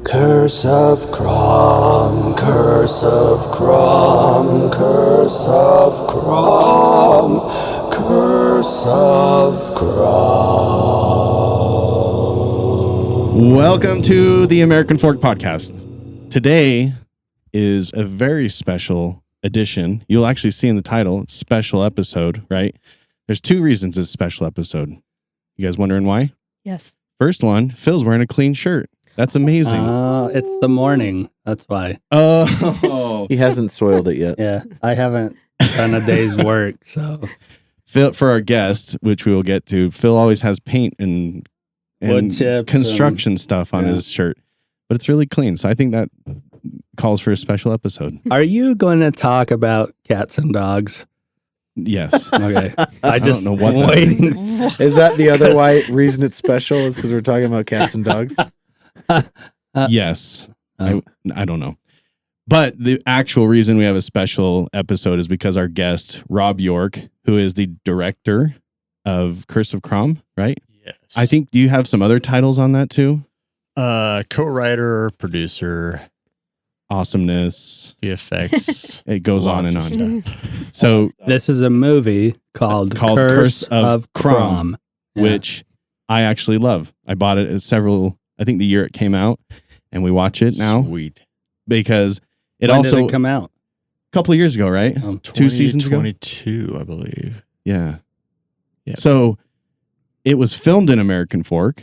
Curse of Crom, Curse of Crom, Curse of Crom, Curse of Crom. Welcome to the American Fork Podcast. Today is a very special edition. You'll actually see in the title, it's special episode, right? There's two reasons it's a special episode. You guys wondering why? Yes. First one, Phil's wearing a clean shirt. That's amazing. It's the morning. That's why. Oh. He hasn't soiled it yet. Yeah, I haven't done a day's work, so. Phil, for our guest, which we will get to, Phil always has paint and Wood chips construction stuff on his shirt, but it's really clean. So I think that calls for a special episode. Are you going to talk about cats and dogs? Yes. Okay. I just don't know what waiting. Is that the other reason it's special? Is because we're talking about cats and dogs? Yes. I don't know. But the actual reason we have a special episode is because our guest, Rob York, who is the director of Curst of Crom, right? Yes. I think, do you have some other titles on that too? Co-writer, producer, Awesomeness. VFX. It goes on and lots on. of stuff. So This is a movie called Curse of Crom, Yeah. which I actually love. I bought it at I think the year it came out, and we watch it now Sweet. because it When also did it come out? a couple of years ago, right? 2 seasons ago. 2022, I believe. Yeah. Yeah. So it was filmed in American Fork,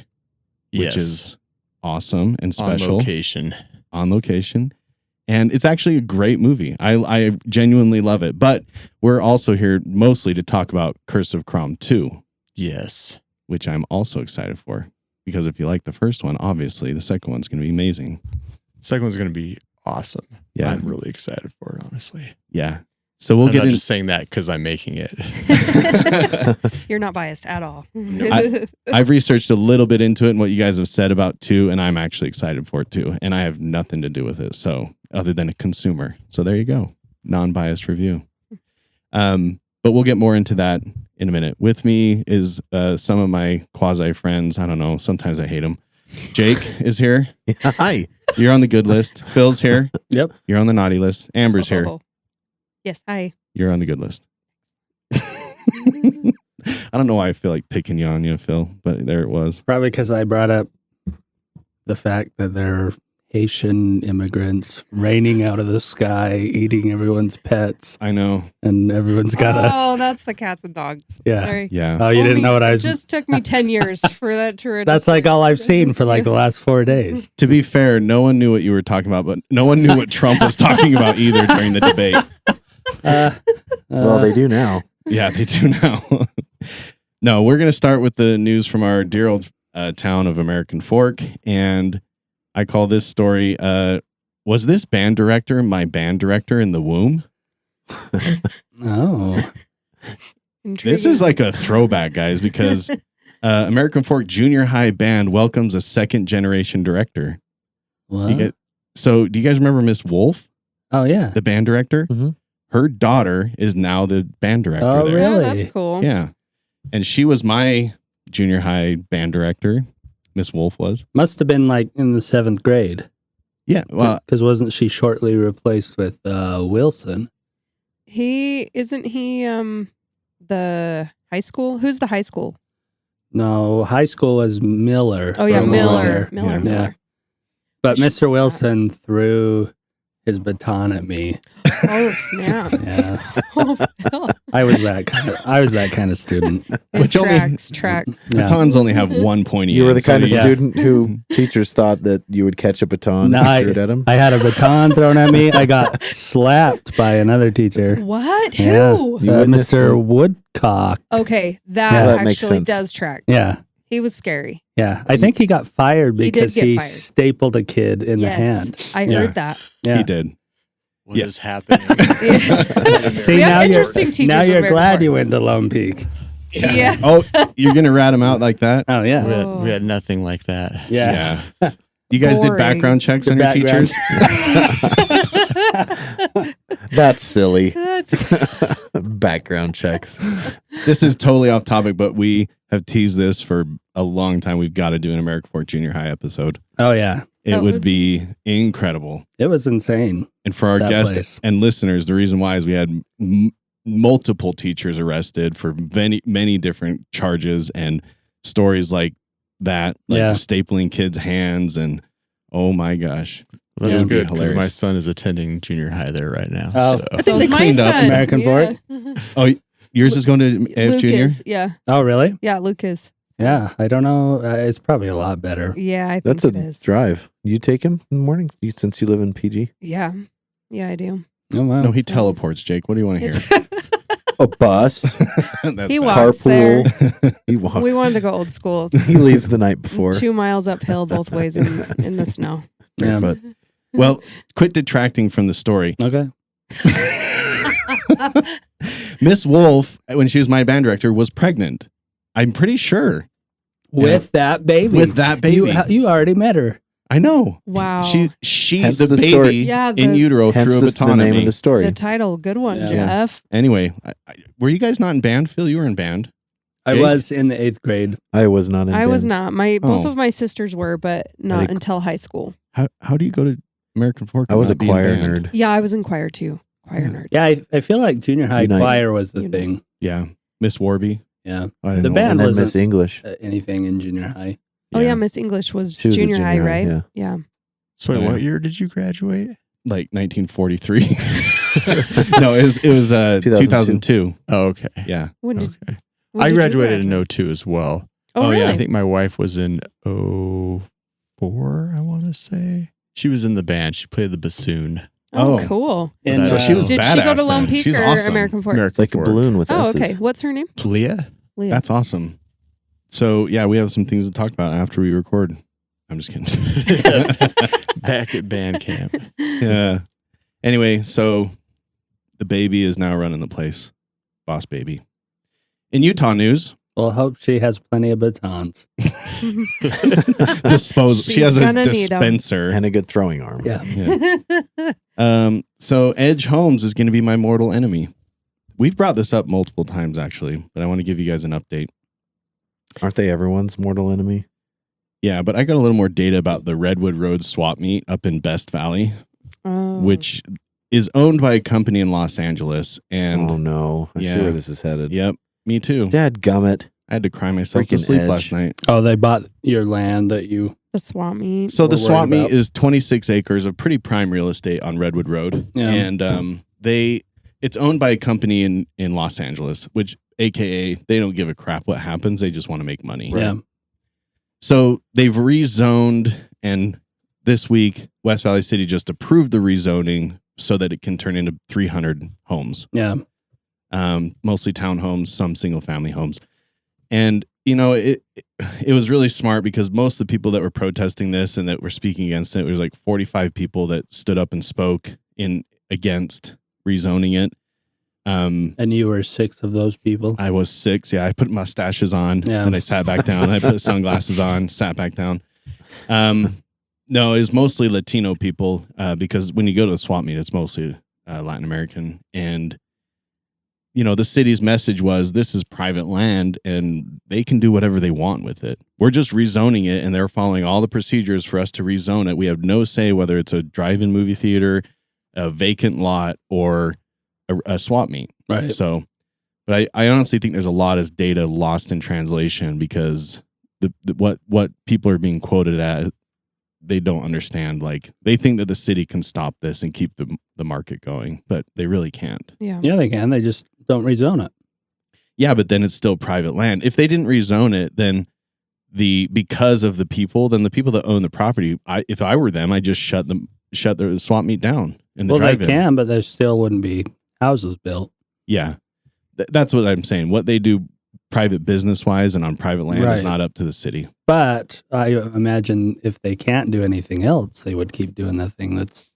which Yes. is awesome and On special. location. On location. And it's actually a great movie. I genuinely love it. But we're also here mostly to talk about Curse of Crom 2, Yes. which I'm also excited for. Because if you like the first one, obviously the second one's going to be amazing. Second one's going to be awesome. Yeah. I'm really excited for it, honestly. Yeah. So we'll I'm get not in. just saying that because I'm making it. You're not biased at all. I've researched a little bit into it and what you guys have said about 2, and I'm actually excited for it too. And I have nothing to do with it, so other than a consumer. So there you go, non-biased review. But we'll get more into that in a minute. With me is some of my quasi friends. I don't know. Sometimes I hate them. Jake is here. Hi. You're on the good list. Phil's here. Yep. You're on the naughty list. Amber's here. Yes, hi. You're on the good list. I don't know why I feel like picking you on you, Phil, but there it was. Probably because I brought up the fact that they're Haitian immigrants raining out of the sky, eating everyone's pets, I know. and everyone's got a... Oh, that's the cats and dogs. Yeah. Sorry. Yeah. Oh, you didn't know what I It was... just took me 10 years for that to That's like all I've seen for like the last 4 days. To be fair, no one knew what you were talking about, but no one knew what Trump was talking about either during the debate. Well, they do now. Yeah, they do now. No, we're going to start with the news from our dear old town of American Fork. And I call this story, was this band director my band director in the womb? Oh. This is like a throwback, guys, because American Fork Junior High Band welcomes a second generation director. What? So do you guys remember Miss Wolf, Oh, yeah. the band director? Mm-hmm. Her daughter is now the band director Oh, there. really? Yeah, that's cool. Yeah. And she was my junior high band director. Miss Wolf was. Must have been like in the 7th grade. Yeah. Well, Because wasn't she shortly replaced with Wilson? Isn't he the high school? Who's the high school? No, high school was Miller. Oh, yeah, Or Miller. Yeah. Miller. But Mr. Wilson threw his baton at me. Oh, snap. Yeah. Oh, Phil. I was that kind of student. Which only- Tracks. Yeah. batons only have one pointy You were end, the kind so of yeah. student who teachers thought that you would catch a baton No, and threw it at him. I had a baton thrown at me. I got slapped by another teacher. What? Yeah. Who? You witnessed Mr. it. Woodcock. Okay, Yeah, that that makes actually sense. does track. Yeah. He was scary. Yeah. I think he got fired He did because get he fired. stapled a kid in the hand. I Yeah. heard that. Yeah. He did. What is happening? See, We have now interesting teachers now in you're American glad Fork. you went to Lone Peak. Yeah. Oh, you're going to rat him out like that? Oh, yeah. We had nothing like that. Yeah. You guys did Boring. background checks The on your background- teachers? That's silly. That's Background checks. This is totally off topic, but we have teased this for a long time. We've got to do an American Fork Junior High episode. Oh yeah, It That would would- be incredible. it was insane. And for our That guests place. and listeners, the reason why is we had multiple teachers arrested for many different charges and stories like that, like Yeah. stapling kids' hands, and oh my gosh. Well, that's It would be good because my hilarious. son is attending junior high there right now. Oh. So. I think they my cleaned up son. American yeah. Fork? Yours is going to AF Luke Junior? is, yeah. Oh really? Yeah, Lucas. Yeah, I don't know. It's probably a lot better. Yeah, I think That's it a is. drive. You take him in the morning since you live in PG? Yeah. Yeah, I do. Oh wow. No, he So- teleports, Jake. What do you want to hear? It's- A bus. That's he bad. walks there. Carpool. He walks. We wanted to go old school. He leaves the night before. 2 miles uphill both ways in the snow. Yeah. Barefoot. Well, quit detracting from the story. Okay. Miss Wolf, when she was my band director, was pregnant. I'm pretty sure. With that baby. With that baby. You already met her. I know. Wow. She Hence the the baby story. Yeah, in the- utero Hence threw a the baton at name me. of the story. the title, good one, Yeah. Jeff. Anyway, were you guys not in band? Phil, you were in band. I Jake? was in the 8th grade. I was not in I was band. not. Both Oh. of my sisters were, but not think- until high school. How do you go to American Fork? I and was a not be in choir band? nerd. Yeah, I was in choir too. Choir nerd. Yeah, I feel like junior high Unite. choir was the Unite. thing. Yeah, Miss Warby. Yeah. I didn't The know. band And then wasn't- Miss English. Anything in junior high. Oh yeah, Miss English was She was a junior high, junior high, right? yeah. Yeah. So Yeah. what year did you graduate? like 1943. No, it was 2002. Oh, okay. Yeah. When did, Okay. when I did you graduated in graduate? 02 as well. Oh, Oh, yeah, really? I think my wife was in 04, I want to say. She was in the band. She played the bassoon. Oh, Oh. cool. And So she was Did badass she go to Lone then. Peak She's or awesome. American Fork? American It's like a Fork. balloon with Oh, S's. okay. What's her name? Leah? Leah. That's awesome. So yeah, we have some things to talk about after we record. I'm just kidding. Back at band camp. Yeah. Anyway, so the baby is now running the place. Boss baby. In Utah news, Well, hope she has plenty of batons. she has She's a gonna need 'em. dispenser. And a good throwing arm. Yeah. Yeah. So Edge Holmes is going to be my mortal enemy. We've brought this up multiple times actually, but I want to give you guys an update. Aren't they everyone's mortal enemy? Yeah, but I got a little more data about the Redwood Road swap meet up in Best Valley, Oh. which is owned by a company in Los Angeles. And Oh no. I see Yeah. where this is headed. yep, me too. Dad gummit. I had to cry myself to Freaking sleep Edge. last night. Oh, they bought your land that you. the swap meet. So the We're worried swap meet about. is 26 acres of pretty prime real estate on Redwood Road. Yeah. And it's owned by a company in Los Angeles, which AKA they don't give a crap what happens. They just want to make money. Yeah. So they've rezoned, and this week West Valley City just approved the rezoning so that it can turn into 300 homes, Yeah. mostly townhomes, some single family homes. And you know, it was really smart because most of the people that were protesting this and that were speaking against it was like 45 people that stood up and spoke against rezoning it. And you were 6 of those people. I was 6. Yeah, I put mustaches on Yeah. and I sat back down. I put sunglasses on, sat back down. No, it was mostly Latino people because when you go to the swap meet, it's mostly Latin American. And, you know, the city's message was this is private land and they can do whatever they want with it. We're just rezoning it and they're following all the procedures for us to rezone it. We have no say whether it's a drive-in movie theater, a vacant lot, or a swap meet. Right. So, but I honestly think there's a lot of data lost in translation because what people are being quoted at, they don't understand. Like they think that the city can stop this and keep the market going, but they really can't. Yeah. Yeah, they can. They just don't rezone it. Yeah, but then it's still private land. If they didn't rezone it, then because of the people that own the property, if I were them, I'd just shut the swap meet down in the Well, they drive-in. can, but there still wouldn't be houses built. Yeah, that's what I'm saying. What they do private business wise and on private land is Right. not up to the city. But I imagine if they can't do anything else, they would keep doing the thing that's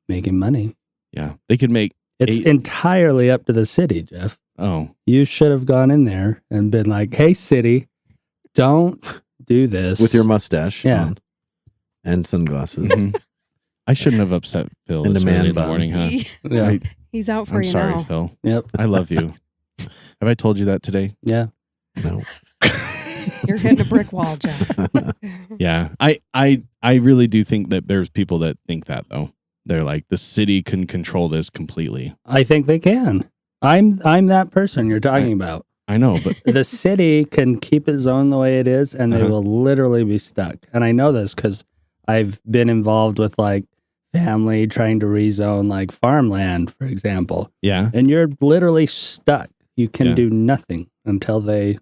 making money. Yeah, they could make. It's 8 entirely up to the city, Jeff. Oh, You should have gone in there and been like, "Hey, city, don't do this." With your mustache Yeah. on. And sunglasses. mhm. I shouldn't have upset Phil And this a man early in the bun. morning, huh? He, Yeah. I- He's out for I'm you sorry, now. Phil. Yep. I love you. Have I told you that today? Yeah. No. You're hitting a brick wall, Jeff. Yeah. I really do think that there's people that think that though. They're like, the city can control this completely. I think they can. I'm that person you're talking about. I know, but The city can keep its own the way it is, and they Uh-huh. will literally be stuck. And I know this because I've been involved with like family trying to rezone like farmland, for example. yeah. And you're literally stuck. You can Yeah. do nothing until they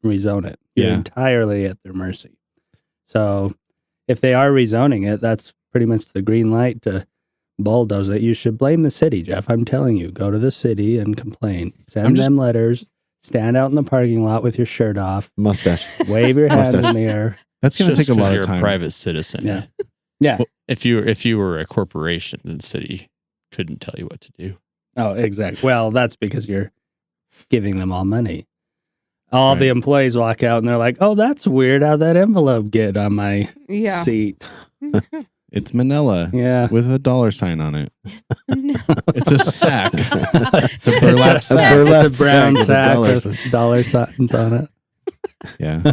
rezone it. You're Yeah. entirely at their mercy. So if they are rezoning it, that's pretty much the green light to bulldoze it. You should blame the city, Jeff. I'm telling you, go to the city and complain. Send them letters. Stand out in the parking lot with your shirt off. Mustache. Wave your hands in Mustache. the air. That's going to Just take a 'cause lot you're of time. a private citizen. Yeah. Yeah. If you were a corporation, then the city couldn't tell you what to do. Oh, exactly. Well, that's because you're giving them all money. All the Right. employees walk out and they're like, "Oh, that's weird. How'd that envelope get on my Yeah. seat?" It's Manila Yeah. with a $sign on it. No. It's a sack. It's a burlap sack. It's a brown with a sack dollar with sign. dollar signs on it. Yeah.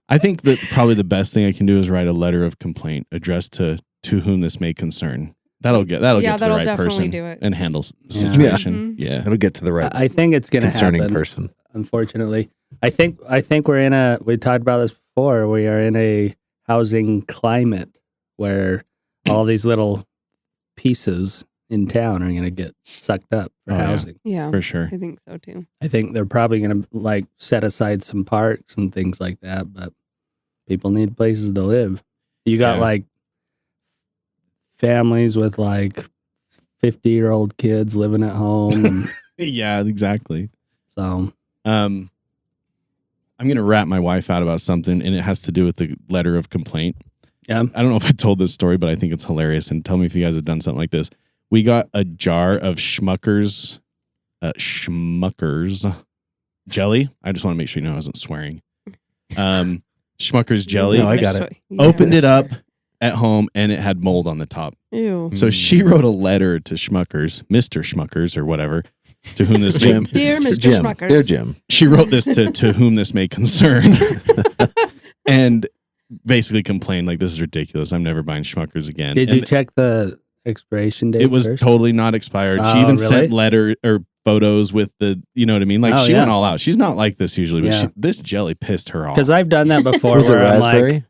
I think that probably the best thing I can do is write a letter of complaint addressed to whom this may concern. That'll get to Yeah, the that'll right definitely person do it. and handles the Yeah. situation. Yeah. Yeah. It'll get to the right I think it's going to concerning happen. person. Unfortunately, I think we're in a. We talked about this before. We are in a housing climate where all these little pieces in town are going to get sucked up for Oh, yeah. housing. Yeah. For sure. I think so too. I think they're probably going to like set aside some parks and things like that, but people need places to live. You got Yeah. like families with like 50-year-old kids living at home. And Yeah, exactly. so, I'm going to wrap my wife out about something, and it has to do with the letter of complaint. yeah. I don't know if I told this story, but I think it's hilarious. And tell me if you guys have done something like this. We got a jar of Schmuckers jelly. I just want to make sure you know I wasn't swearing. Schmuckers jelly. No, I got it. Yeah. Opened it up at home, and it had mold on the top. Ew. So she wrote a letter to Schmuckers, Mr. Schmuckers or whatever, to whom this may, Jim. Dear Mr. Jim. Schmuckers. Dear Jim. she wrote this to whom this may concern, and basically complained like, this is ridiculous. I'm never buying Schmuckers again. Did And you check the expiration date? it was first? totally not expired. She Oh, even really? sent letter or photos with the, you know what I mean? Like Oh, she yeah. went all out. She's not like this usually, but Yeah. this jelly pissed her off. Because I've done that before. Was it where I'm raspberry? like,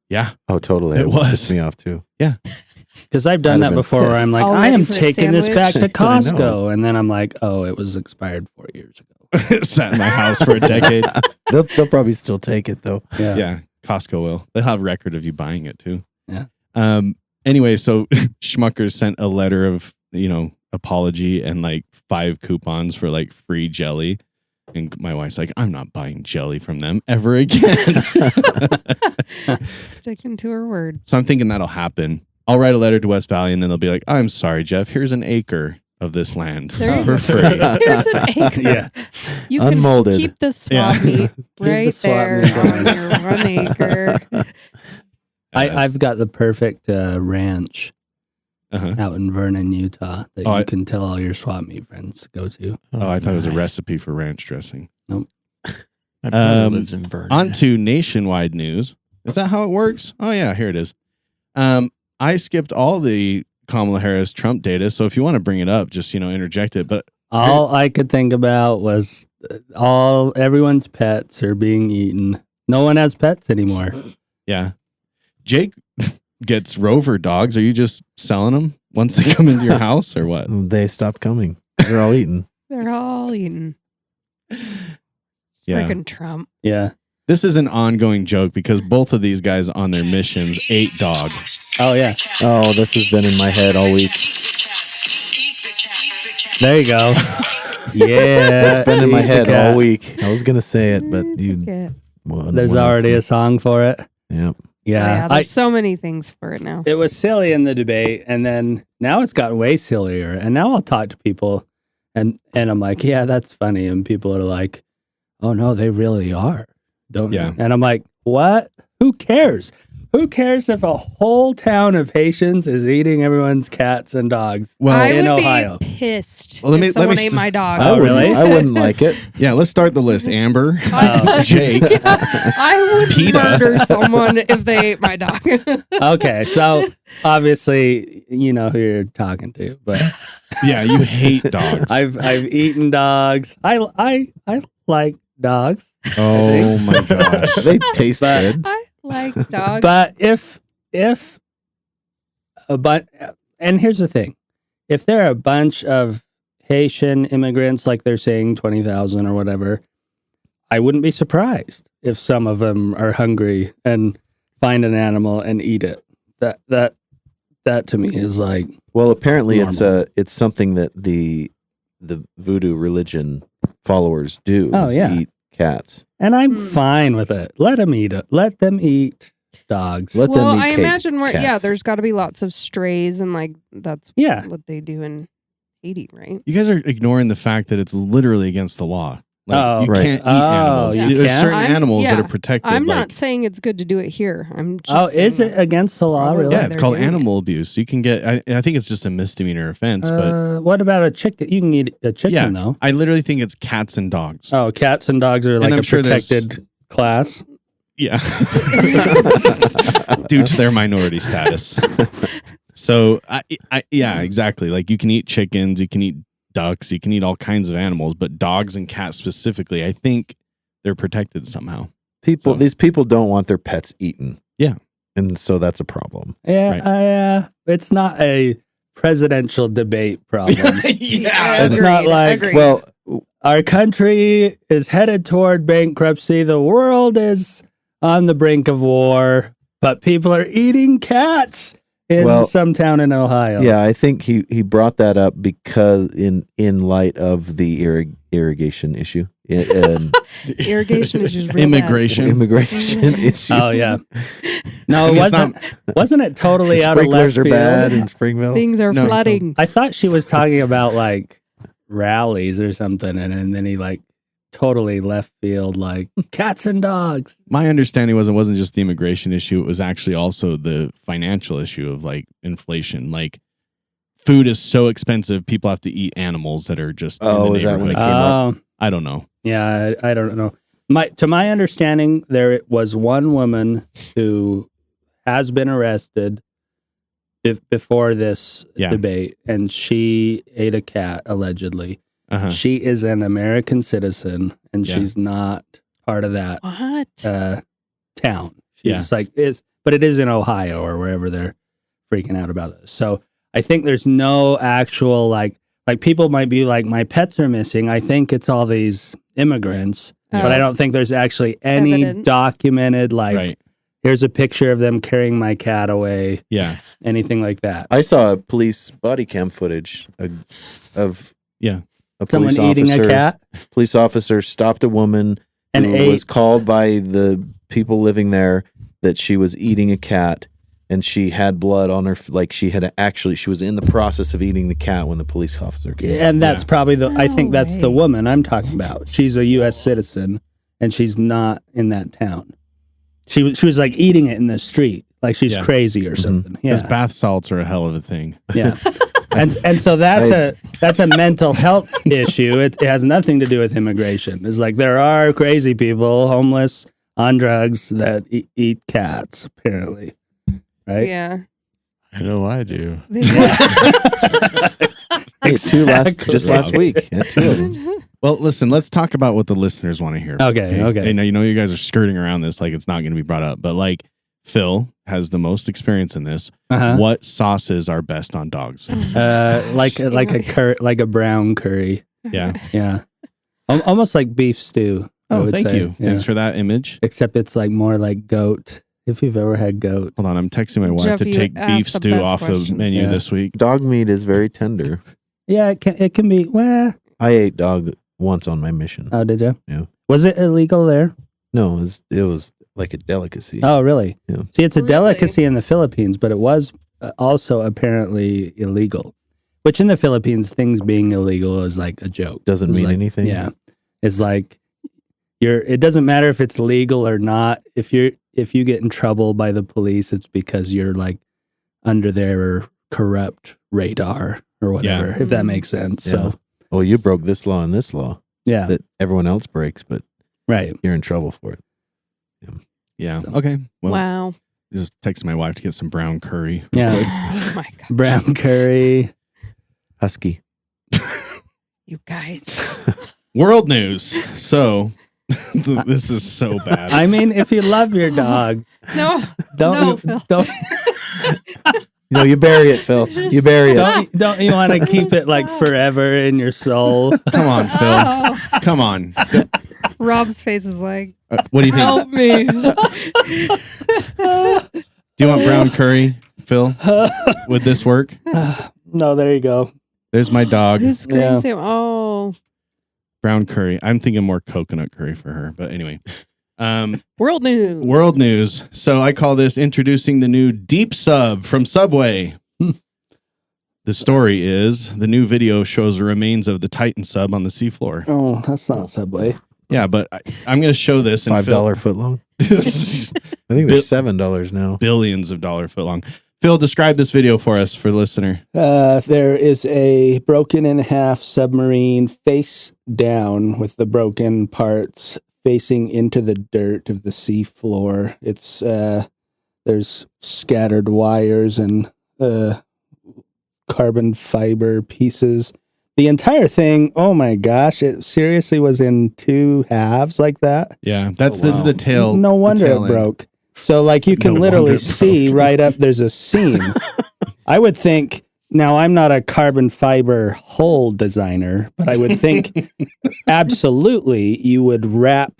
yeah. Oh, totally. It was. Pissed me off too. because I've done I'd that have been before where I'm pissed. like, All I ready am for a taking this back to sandwich? I know. Costco. And then I'm like, oh, it was expired 4 years ago. It sat in my house for a decade. They'll probably still take it though. Yeah. Yeah. Costco will. They'll have record of you buying it too. Yeah. Anyway, so Schmuckers sent a letter of, apology and like 5 coupons for like free jelly. And my wife's like, I'm not buying jelly from them ever again. Sticking to her word. So I'm thinking that'll happen. I'll write a letter to West Valley and then they'll be like, I'm sorry, Jeff. Here's an acre of this land There you for go. free. Here's an acre. Yeah. You can Unmolded. keep the swap meet right the swap there meet on going. your 1 acre. I've got the perfect ranch Uh-huh. out in Vernon, Utah that Oh, you I- can tell all your swap meet friends to go to. Oh, I thought it was a Nice. recipe for ranch dressing. My brother Um, lives in Vernon. On to nationwide news. Is that how it works? Oh, yeah, here it is. I skipped all the Kamala Harris Trump data. So if you want to bring it up, just, interject it. But All I could think about was everyone's pets are being eaten. No one has pets anymore. yeah, Jake gets Rover dogs. Are you just selling them once they come into your house or what? They stopped coming. They're all eaten. They're all eating. Yeah. Frickin' Trump. Yeah. This is an ongoing joke because both of these guys on their missions ate dog. Oh, yeah. Oh, this has been in my head all week. There you go. Yeah. It's been in my eat the head cat. all week. I was gonna say it, but you. Okay. There's already a song for it. Yep. Yeah. There's so many things for it now. It was silly in the debate, and then now it's gotten way sillier. And now I'll talk to people, and I'm like, yeah, that's funny. And people are like, oh no, they really are. Don't Yeah. And I'm like, what? Who cares? Who cares if a whole town of Haitians is eating everyone's cats and dogs? Well, I in would Ohio. be pissed Well, let me- if let me someone ate my dog. Oh, really? I wouldn't like it. yeah, let's start the list. Amber, Jake, I would PETA. murder someone if they ate my dog. Okay, so obviously you know who you're talking to, but yeah, you hate dogs. I've eaten dogs. I like dogs, Oh my gosh. They taste But- good. I like dogs. but if and here's the thing, if there are a bunch of Haitian immigrants, like they're saying 20,000 or whatever, I wouldn't be surprised if some of them are hungry and find an animal and eat it. That to me is like, Well, apparently Normal. it's something that the voodoo religion followers do. Oh, is yeah. eat cats. and I'm Hmm. fine with it. Let them eat it. Let them eat dogs. Let well, them eat I imagine where cats. there's got to be lots of strays and like that's Yeah. what they do in Haiti, right? You guys are ignoring the fact that it's literally against the law. Like, Oh, you right. can't eat Oh, animals. you There's can't? certain I'm- animals that yeah. are protected. I'm like, not saying it's good to do it here. I'm just Oh, is saying it against the law? Probably. Really? Yeah, Yeah, it's they're called doing it. animal abuse. You can get. I think it's just a misdemeanor offense, but What about a chicken? You can eat a chicken Yeah. though. I literally think it's cats and dogs. Oh, cats and dogs are like I'm a sure there's- protected class. Yeah, due to their minority status. So, yeah, exactly. Like you can eat chickens, you can eat ducks, you can eat all kinds of animals, but dogs and cats specifically, I think they're protected somehow. So- These people don't want their pets eaten. Yeah. And so that's a problem. Yeah, it's not a presidential debate problem. Yeah, It's not like, agreed. Well, Our country is headed toward bankruptcy. The world is on the brink of war, but people are eating cats in Well, some town in Ohio. yeah, I think he brought that up because in light of the irrigation issue, irrigation is just real Immigration. immigration issue. Oh yeah. No, I it mean, it's wasn't it totally out of left Sprinklers are field? bad in bad. Springville. Things are No. flooding. I thought she was talking about like rallies or something, and then he like totally left field, like cats and dogs. My understanding was it wasn't just the immigration issue, it was actually also the financial issue of like inflation. Like food is so expensive, people have to eat animals that are just Oh, in the is that when it neighborhood. came up? Oh, I don't know. yeah, I don't know. To my understanding, there was one woman who has been arrested before this Yeah. debate, and she ate a cat allegedly. Uh-huh. She is an American citizen, and Yeah. she's not part of that What? town. Yeah. She's but it is in Ohio or wherever they're freaking out about this. So I think there's no actual like people might be like, my pets are missing. I think it's all these immigrants, but I don't think there's actually any Evidence. documented like, Right. here's a picture of them carrying my cat away, Yeah. anything like that. I saw police body cam footage of Yeah. a Someone police eating officer. a cat Police officer stopped a woman and who ate. was called by the people living there that she was eating a cat, and she had blood on her. Like she was in the process of eating the cat when the police officer came. And that's Yeah. probably I No think that's the way. woman I'm talking about. She's a U.S. citizen, and she's not in that town. She was like eating it in the street, like she's Yeah. crazy or something. Because Yeah, bath salts are a hell of a thing. yeah. And so that's a mental health issue. It has nothing to do with immigration. It's like there are crazy people, homeless, on drugs that eat cats. Apparently, right? Yeah. I know I do. They do. Hey, just last week. Yeah, two of them. Well, listen, let's talk about what the listeners want to hear. Okay. And you know, you guys are skirting around this like it's not going to be brought up, but like Phil has the most experience in this. Uh-huh. What sauces are best on dogs? Like a brown curry. Yeah. Yeah, almost like beef stew. I Oh, would thank say. you. Yeah. Thanks for that image. Except it's like more like goat. If you've ever had goat. Hold on, I'm texting my wife Jeff, to you take asked beef the stew best off the questions. menu Yeah. this week. Dog meat is very tender. Yeah, it can be. Well, I ate dog once on my mission. oh, did you? Yeah. Was it illegal there? No, it was like a delicacy. Oh, really? Yeah. See, it's a Really? delicacy in the Philippines, but it was also apparently illegal. Which in the Philippines, things being illegal is like a joke. Doesn't It's mean like- anything. Yeah, it's like it doesn't matter if it's legal or not. If you get in trouble by the police, it's because you're like under their corrupt radar or whatever, if that makes sense. Yeah. So, Well, you broke this law and this law yeah, that everyone else breaks, but right. you're in trouble for it. Yeah. So- Okay. Well, Wow. just texted my wife to get some brown curry. Yeah. Oh my God. Brown curry. Husky. You guys. World news. So this is so bad. I mean, if you love your dog, No. don't Phil. don't No, you bury it, Phil. You bury it. don't you want to keep it like forever in your soul? Come on, Phil. Oh, Come on. Rob's face is like, What do you think? help me. Do you want brown curry, Phil? Would this work? No, there you go. There's my dog. Who's Yeah. screen Oh, Brown curry. I'm thinking more coconut curry for her. But anyway. world news. World news. So I call this introducing the new Deep Sub from Subway. The story is the new video shows the remains of the Titan sub on the seafloor. Oh, that's not Subway. Yeah, but I'm going to show this and $5 foot long. I think they're $7 now. billions of dollar foot long. Phil, describe this video for us, for the listener. There is a broken in half submarine face down with the broken parts facing into the dirt of the sea floor. It's there's scattered wires and carbon fiber pieces. The entire thing, oh my gosh, it seriously was in two halves like that. Yeah, this is the tail. No wonder the tail it end. broke. So like you can No literally wonder it see broke. right up there's a seam. I would think, now I'm not a carbon fiber hull designer, but I would think absolutely you would wrap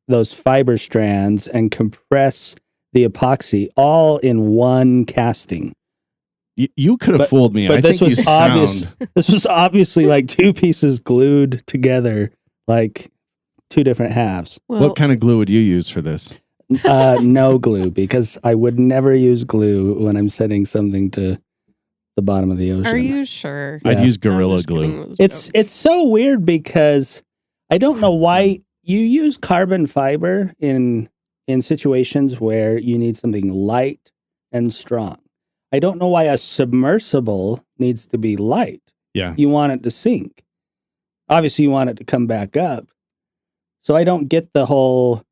those fiber strands and compress the epoxy all in one casting. You could have But- fooled me. but I this think you was obvious. sound. This was obviously like two pieces glued together, like two different halves. Well, What kind of glue would you use for this? No glue, because I would never use glue when I'm setting something to the bottom of the ocean. are you sure? Yeah. I'd use I'm Gorilla just kidding. Glue. It was It's a joke. so weird because I don't know why you use carbon fiber in situations where you need something light and strong. I don't know why a submersible needs to be light. Yeah. You want it to sink. Obviously, you want it to come back up. So I don't get the whole.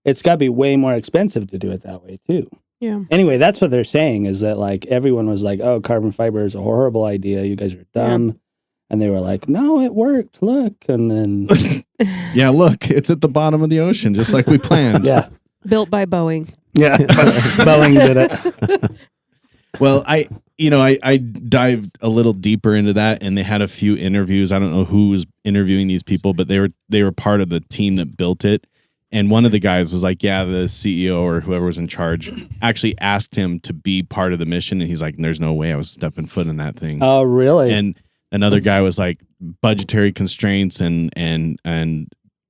It's got to be way more expensive to do it that way too. Yeah. Anyway, that's what they're saying is that like everyone was like, "Oh, carbon fiber is a horrible idea. You guys are dumb," and they were like, "No, it worked. Look," and then Yeah, look, it's at the bottom of the ocean, just like we planned. yeah, Built by Boeing. yeah, Boeing did it. Well, I dived a little deeper into that, and they had a few interviews. I don't know who was interviewing these people, but they were part of the team that built it. And one of the guys was like, yeah, the CEO or whoever was in charge actually asked him to be part of the mission. And he's like, there's no way I was stepping foot in that thing. Oh, really? And another guy was like, budgetary constraints and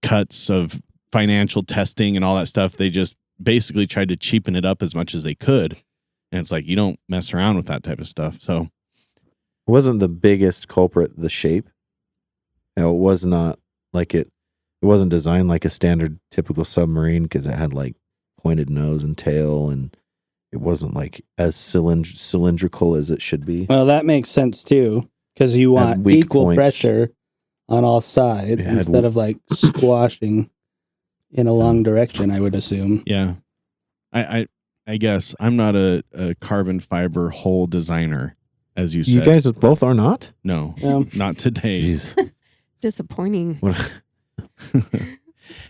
cuts of financial testing and all that stuff. They just basically tried to cheapen it up as much as they could. And it's like, you don't mess around with that type of stuff. So Wasn't the biggest culprit the shape? It was not like it wasn't designed like a standard typical submarine because it had like pointed nose and tail, and it wasn't like as cylindrical as it should be. Well, that makes sense too, because you want weak equal points. pressure on all sides It had instead of like squashing in a long direction, I would assume. yeah, I guess I'm not a carbon fiber hull designer, as you said. You guys both are not? No, Yeah. not today. Jeez. Disappointing. What? Anyway.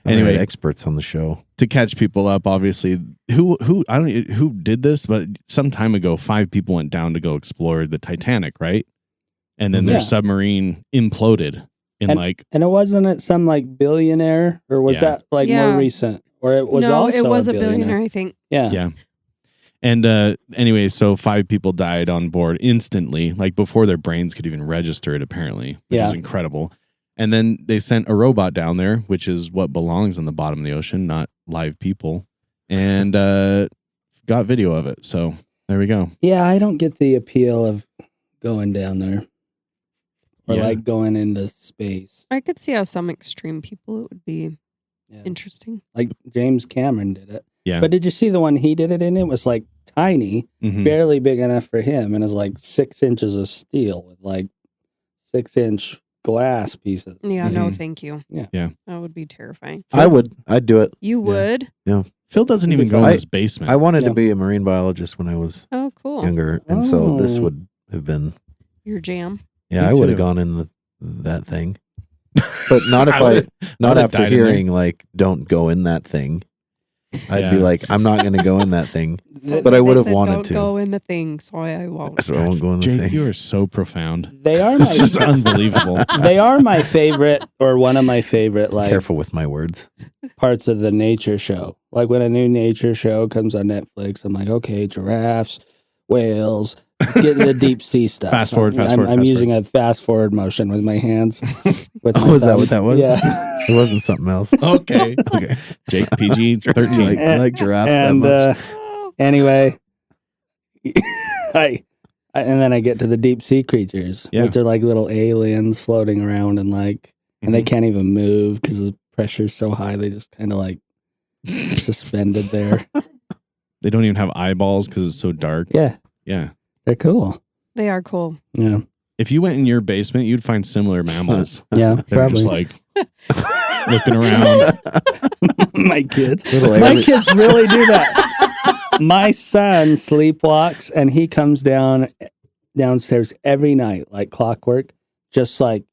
Anyway, experts on the show. To catch people up, obviously, who I don't know who did this, but some time ago, 5 people went down to go explore the Titanic, right? And then their Yeah. submarine imploded in And it wasn't some like billionaire, or was Yeah. that like Yeah. more recent? Or it was no, also it was a a billionaire, I think. Yeah. Yeah. And anyway, so 5 people died on board instantly, like before their brains could even register it, apparently, which Yeah. is incredible. And then they sent a robot down there, which is what belongs in the bottom of the ocean, not live people, and got video of it. So there we go. Yeah, I don't get the appeal of going down there or Yeah. like going into space. I could see how some extreme people it would be. Interesting. Like James Cameron did it. Yeah. But did you see the one he did it in? It was like tiny, Mhm. barely big enough for him, and it's like 6 inches of steel with like 6-inch glass pieces. Yeah, no, Mhm. thank you. Yeah. Yeah. That would be terrifying. I'd do it. You would? Phil doesn't even go in his basement. I wanted to Yeah. be a marine biologist when I was Oh, cool. younger, and so this Oh. would have been. Your jam. Yeah, Me I would have too. gone in that thing, but not if I I would've- not would've after died in there. hearing like don't go in that thing. I'd be Yeah. like, I'm not going to go in that thing, but I They would have said wanted don't to. go in the thing, so I won't. So I won't go in the Jake, thing. you are so profound. They are This is my unbelievable. they are my favorite, or one of my favorite, like Careful with my words. parts of the nature show. Like when a new nature show comes on Netflix, I'm like, okay, giraffes, whales, get the deep sea stuff. Fast forward, fast I'm, forward, I'm fast using a fast forward motion with my hands. With Oh, my is that thumb. what that was? Yeah. It wasn't something else. Okay. Okay. Jake, PG-13. like giraffes And that much. Oh, anyway, and then I get to the deep sea creatures, Yeah. which are like little aliens floating around and like, and they Mhm. can't even move because the pressure's so high. They just kind of like suspended there. They don't even have eyeballs because it's so dark. Yeah, Yeah. they're cool. they are cool. Yeah, If you went in your basement, you'd find similar mammals. yeah, They're probably. just like looking around. My kids. Little My alien- kids really do that. My son sleepwalks and he comes downstairs every night like clockwork, just like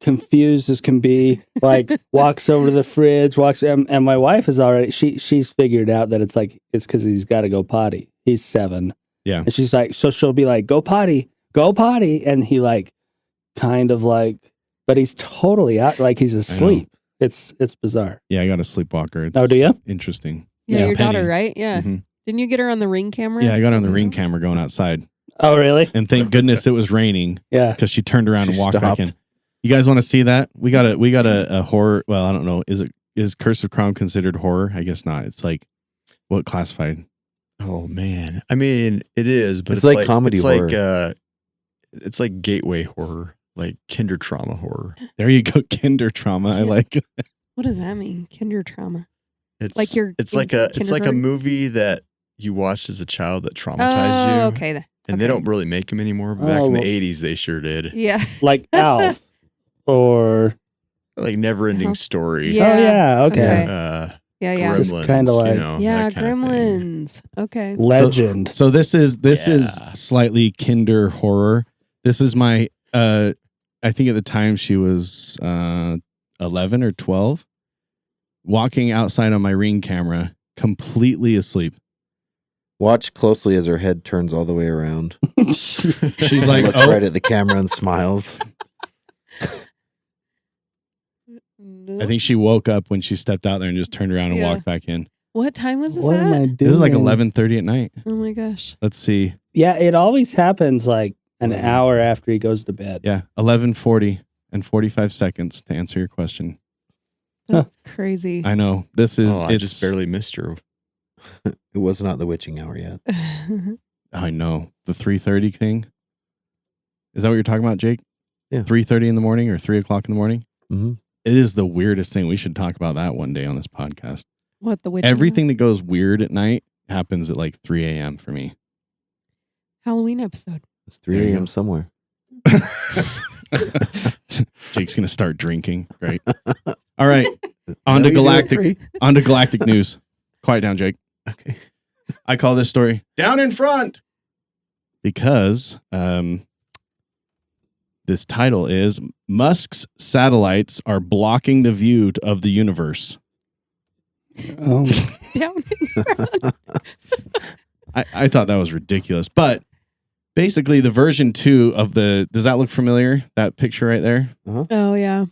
confused as can be, like walks over to the fridge, and my wife is already she's figured out that it's because he's got to go potty. He's 7. Yeah. And she's like, so she'll be like, go potty, and he like kind of like, but he's totally out, like he's asleep. It's bizarre. Yeah, I got a sleepwalker. It's Oh, do you? Interesting. Yeah, Yeah. your daughter, Penny. right? Yeah. Mhm. Didn't you get her on the Ring camera? Yeah, I got on the Ring camera going outside. Oh, really? And thank goodness it was raining Yeah. because she turned around and She walked back in. stopped. You guys want to see that? We got a horror. Well, I don't know. Is Curse of Crom considered horror? I guess not. It's like what classified? Oh man, I mean it is, but It's like comedy it's horror. like it's like gateway horror, like kinder trauma horror. There you go, kinder trauma. I Yeah. like it. What does that mean? Kinder trauma. It's Like you're it's in like a kindergarten? movie that you watched as a child that traumatized Oh, you. okay. And they Okay. don't really make them anymore. But back Oh, in the well- 80s, they sure did. Yeah. Like Alf or Like never ending Uh-huh. story. Yeah. oh yeah, okay. Okay. Yeah, yeah. Just Gremlins, kinda like- you know, Yeah, that kind of thing. Gremlins. Okay. Legend. So this is Yeah. slightly kinder horror. This is my I think at the time she was 11 or 12, walking outside on my Ring camera, completely asleep. Watch closely as her head turns all the way around. She's like, Looks oh, right at the camera and smiles. I think she woke up when she stepped out there and just turned around and Yeah. walked back in. What time was this What am I at? doing? This is like 11:30 at night. Oh my gosh. Let's see. Yeah, it always happens like an 11. hour after he goes to bed. Yeah, 11:40 and 45 seconds to answer your question. That's crazy. I know. This is I it's just barely missed her. It was not the witching hour yet. I know. The 3:30 thing. Is that what you're talking about, Jake? Yeah. 3:30 in the morning or 3:00 in the morning? Mm-hmm. It is the weirdest thing. We should talk about that one day on this podcast. What, the witch? Everything that goes weird at night happens at like 3 a.m. for me. Halloween episode. It's 3 There you a.m. go. somewhere. Jake's gonna start drinking. Great. All right. On to Is that what you do at galactic. 3? On to galactic news. Quiet down, Jake. Okay. I call this story down in front because this title is Musk's satellites are blocking the view of the universe. Oh, Down in front. I thought that was ridiculous, but basically the version 2 of does that look familiar? That picture right there. Oh, yeah.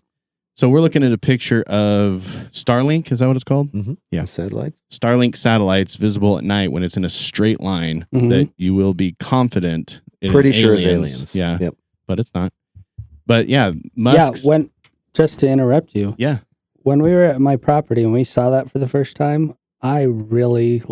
So we're looking at a picture of Starlink. Is that what it's called? Mm-hmm. Yeah. The satellites. Starlink satellites visible at night when it's in a straight line Mhm. that you will be confident it is Pretty sure it's aliens. Yeah. Yep. But it's not. But yeah, yeah. Musk's. Just to interrupt you, Yeah. when we were at my property and we saw that for the first time, I really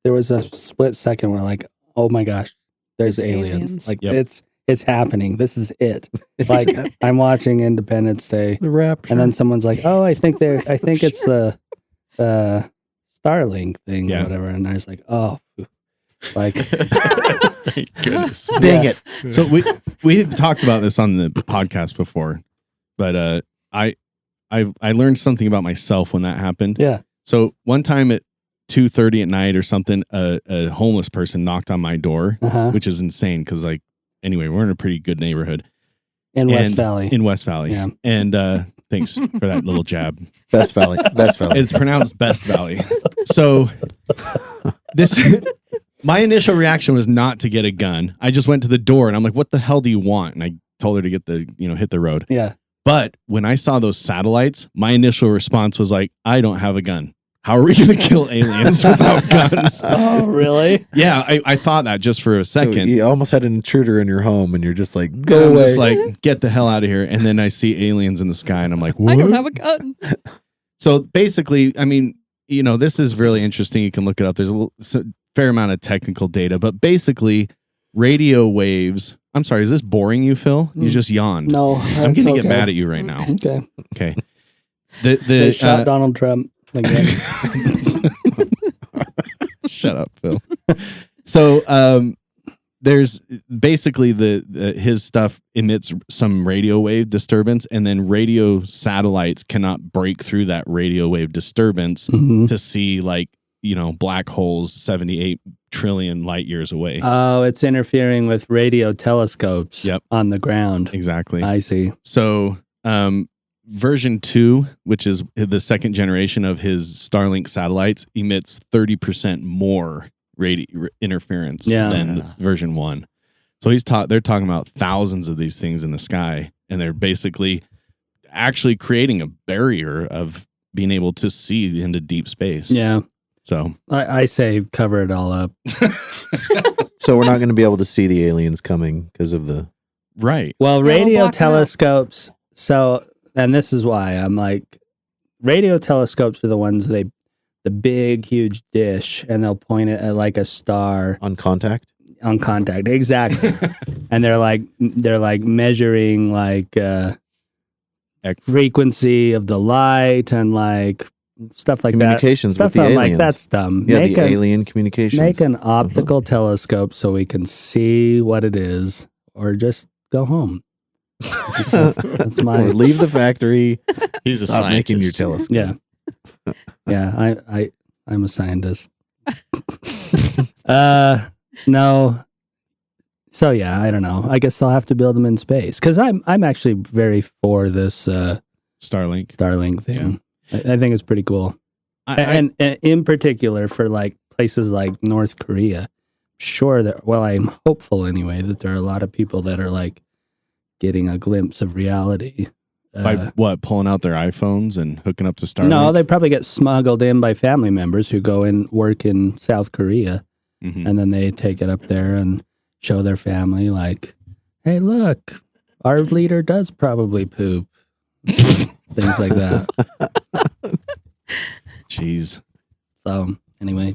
there was a split second where like, oh my gosh, there's It's aliens. aliens. Like Yep. it's it's happening. This is it. Like I'm watching Independence Day, The rapture. and then someone's like, "Oh, I think it's the Starlink thing Yeah. or whatever," and I was like, "Oh, like Thank goodness. Dang it. So we've talked about this on the podcast before, but I learned something about myself when that happened. yeah, So one time at 2:30 at night or something, a homeless person knocked on my door, which is insane because anyway, we're in a pretty good neighborhood in West Valley. In West Valley, Yeah. And thanks for that little jab. Best Valley. Best Valley. It's pronounced Best Valley. So my initial reaction was not to get a gun. I just went to the door and I'm like, "What the hell do you want?" And I told her to get hit the road. Yeah. But when I saw those satellites, my initial response was like, "I don't have a gun. How are we going to kill aliens without guns?" Oh, really? Yeah, I thought that just for a second. So you almost had an intruder in your home, and you're just like, And go I'm away. just like, get the hell out of here. And then I see aliens in the sky and I'm like, what? I don't have a gun. So basically, I mean, this is really interesting. You can look it up. There's a fair amount of technical data, but basically radio waves. I'm sorry, is this boring you, Phil? You just yawned. No, I'm going to get mad at you right now. Okay. Okay. They shot Donald Trump again. Shut up, Phil. So, there's basically his stuff emits some radio wave disturbance, and then radio satellites cannot break through that radio wave disturbance Mhm. to see black holes 78 trillion light years away. Oh, it's interfering with radio telescopes Yep. on the ground. Exactly. I see. So, version 2, which is the second generation of his Starlink satellites, emits 30% more radio interference than version 1. So they're talking about thousands of these things in the sky, and they're basically actually creating a barrier of being able to see into deep space. Yeah. So I say cover it all up. So we're not going to be able to see the aliens coming because of the. right. Well, Yeah, radio block 'em out. telescopes. So, and this is why I'm like, radio telescopes are the ones the big, huge dish, and they'll point it at like a star On contact? on contact. Exactly. And they're like measuring frequency of the light and like stuff like that. Communications Stuff with the I'm like, aliens. that's dumb. Yeah, Make the an- alien communications. Make an optical telescope so we can see what it is, or just go home. That's my Or leave the factory. He's a Stop scientist. making your telescope. yeah. Yeah, I'm a scientist. No. So yeah, I don't know. I guess I'll have to build them in space because I'm actually very for this Starlink. Starlink thing. I think it's pretty cool. And And in particular for like places like North Korea, sure that I'm hopeful anyway that there are a lot of people that are like getting a glimpse of reality. by what, pulling out their iPhones and hooking up to Starlink? No, they probably get smuggled in by family members who go and work in South Korea, Mhm. and then they take it up there and show their family like, "Hey, look, our leader does probably poop." Things like that. Jeez. So anyway,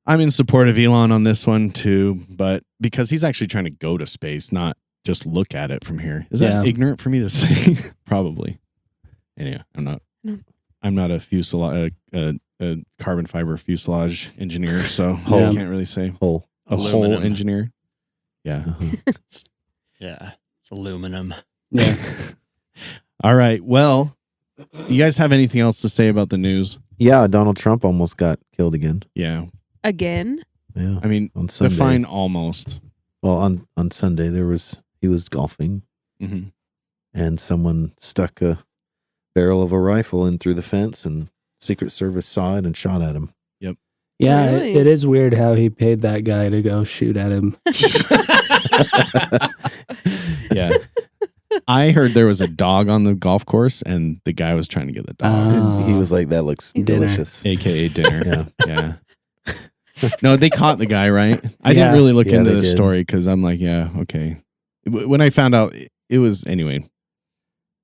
I'm in support of Elon on this one too, but because he's actually trying to go to space, not just look at it from here. Is that Yeah. ignorant for me to say? Probably. Anyway, No. I'm not a fuselage, a carbon fiber fuselage engineer, so Yeah. I can't really say Hole. a whole Aluminum. engineer. Yeah. Yeah, it's aluminum. yeah. All right. Well, you guys have anything else to say about the news? Yeah, Donald Trump almost got killed again. Yeah. Again? Yeah. I mean, On Sunday. define almost. Well, on Sunday he was golfing Mm-hmm. and someone stuck a barrel of a rifle in through the fence, and Secret Service saw it and shot at him. Yeah, Really? it is weird how he paid that guy to go shoot at him. Yeah. I heard there was a dog on the golf course and the guy was trying to get the dog, Oh. And he was like, "That looks Dinner. delicious." aka dinner. Yeah. Yeah. No, they caught the guy, right? I Yeah. didn't really look Yeah, into they the did. story because I'm like, yeah, okay. When I found out, it was anyway.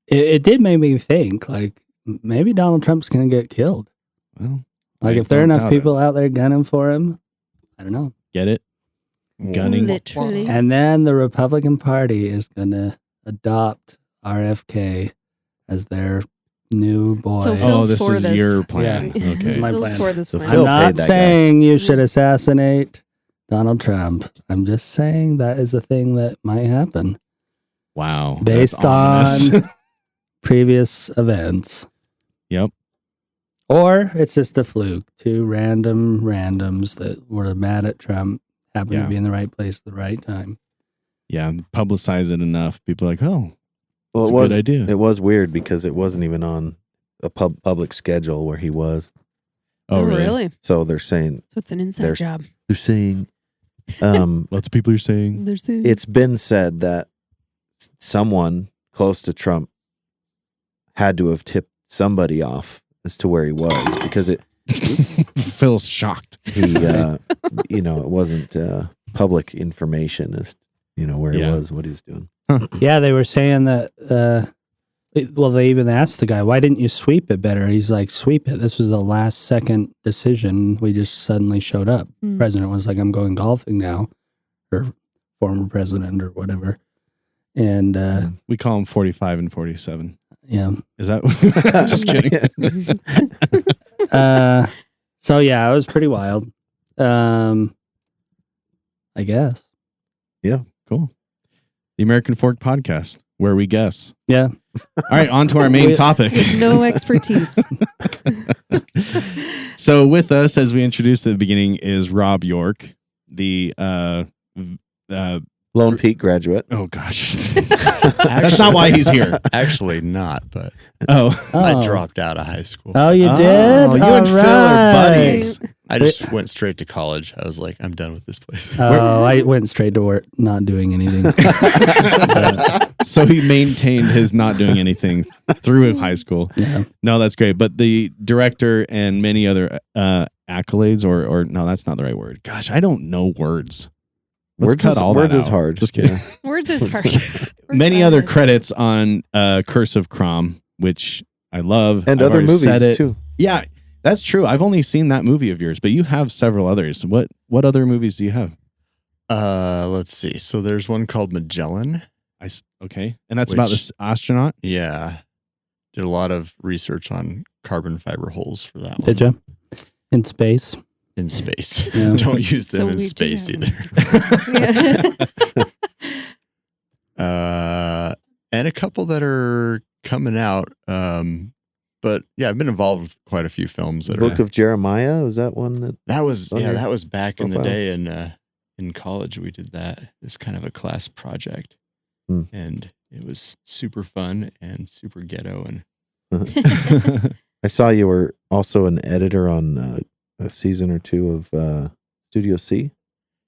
It did make me think, like, maybe Donald Trump's going to get killed. Well, Like, I if there are don't enough doubt it. people out there gunning for him, I don't know. Get it? gunning. Literally. And then the Republican Party is going to adopt RFK as their new boy. So Oh, Phil's this for is this. your plan. Yeah. Okay. my Phil's plan. for this So plan. Phil I'm not paid that guy. saying you should assassinate Donald Trump. I'm just saying that is a thing that might happen Wow. based that's ominous. on previous events. Yep. Or it's just a fluke. Two randoms that were mad at Trump happened Yeah. to be in the right place at the right time. Yeah. Publicize it enough. People are like, oh, Well, that's it a was good idea. It was weird because it wasn't even on a public schedule where he was. Oh, really? So they're saying So it's an inside There's- job. Lots of people are saying. There's a, it's been said that someone close to Trump had to have tipped somebody off as to where he was because Phil's shocked. it wasn't public information as where Yeah. he was, what he was doing. Yeah, they were saying that. They even asked the guy, "Why didn't you sweep it better?" He's like, "Sweep it. This was a last-second decision. We just suddenly showed up." Hmm. President was like, "I'm going golfing now," or former president or whatever. And We call him 45 and 47. yeah, Is that? Just kidding. so yeah, it was pretty wild. I guess. Cool. The American Fork Podcast, where we guess. Yeah. All right, on to our main topic. with no expertise. So with us, as we introduced at the beginning, is Rob York, the Lone Peak graduate. oh gosh, that's not why he's here. Actually, not, but Oh, I dropped out of high school. Oh, you Oh, did? you and Phil are buddies. I just went straight to college. I was like, I'm done with this place. Oh, I went straight to work, not doing anything. so he maintained his not doing anything through high school. Yeah. No, that's great. But the director and many other accolades, or no, that's not the right word. Gosh, I don't know words. Let's cut all words that is out. hard. Just kidding. Words is hard. Many other credits on Curse of Crom, which I love. And I've other already said movies it. too. Yeah, that's true. I've only seen that movie of yours, but you have several others. What other movies do you have? Let's see. So there's one called Magellan. Okay, and that's about Which- this astronaut. Yeah. Did a lot of research on carbon fiber holes for that one. Did you? In space. In space. Yeah. Don't use them So in we do space have either. Yeah. And a couple that are coming out. But yeah, I've been involved with quite a few films that Book are. of Jeremiah, was that one? That was on your that was back in the profile? day in college. We did that. It's kind of a class project, Hmm. and it was super fun and super ghetto. And I saw you were also an editor on a season or two of Studio C.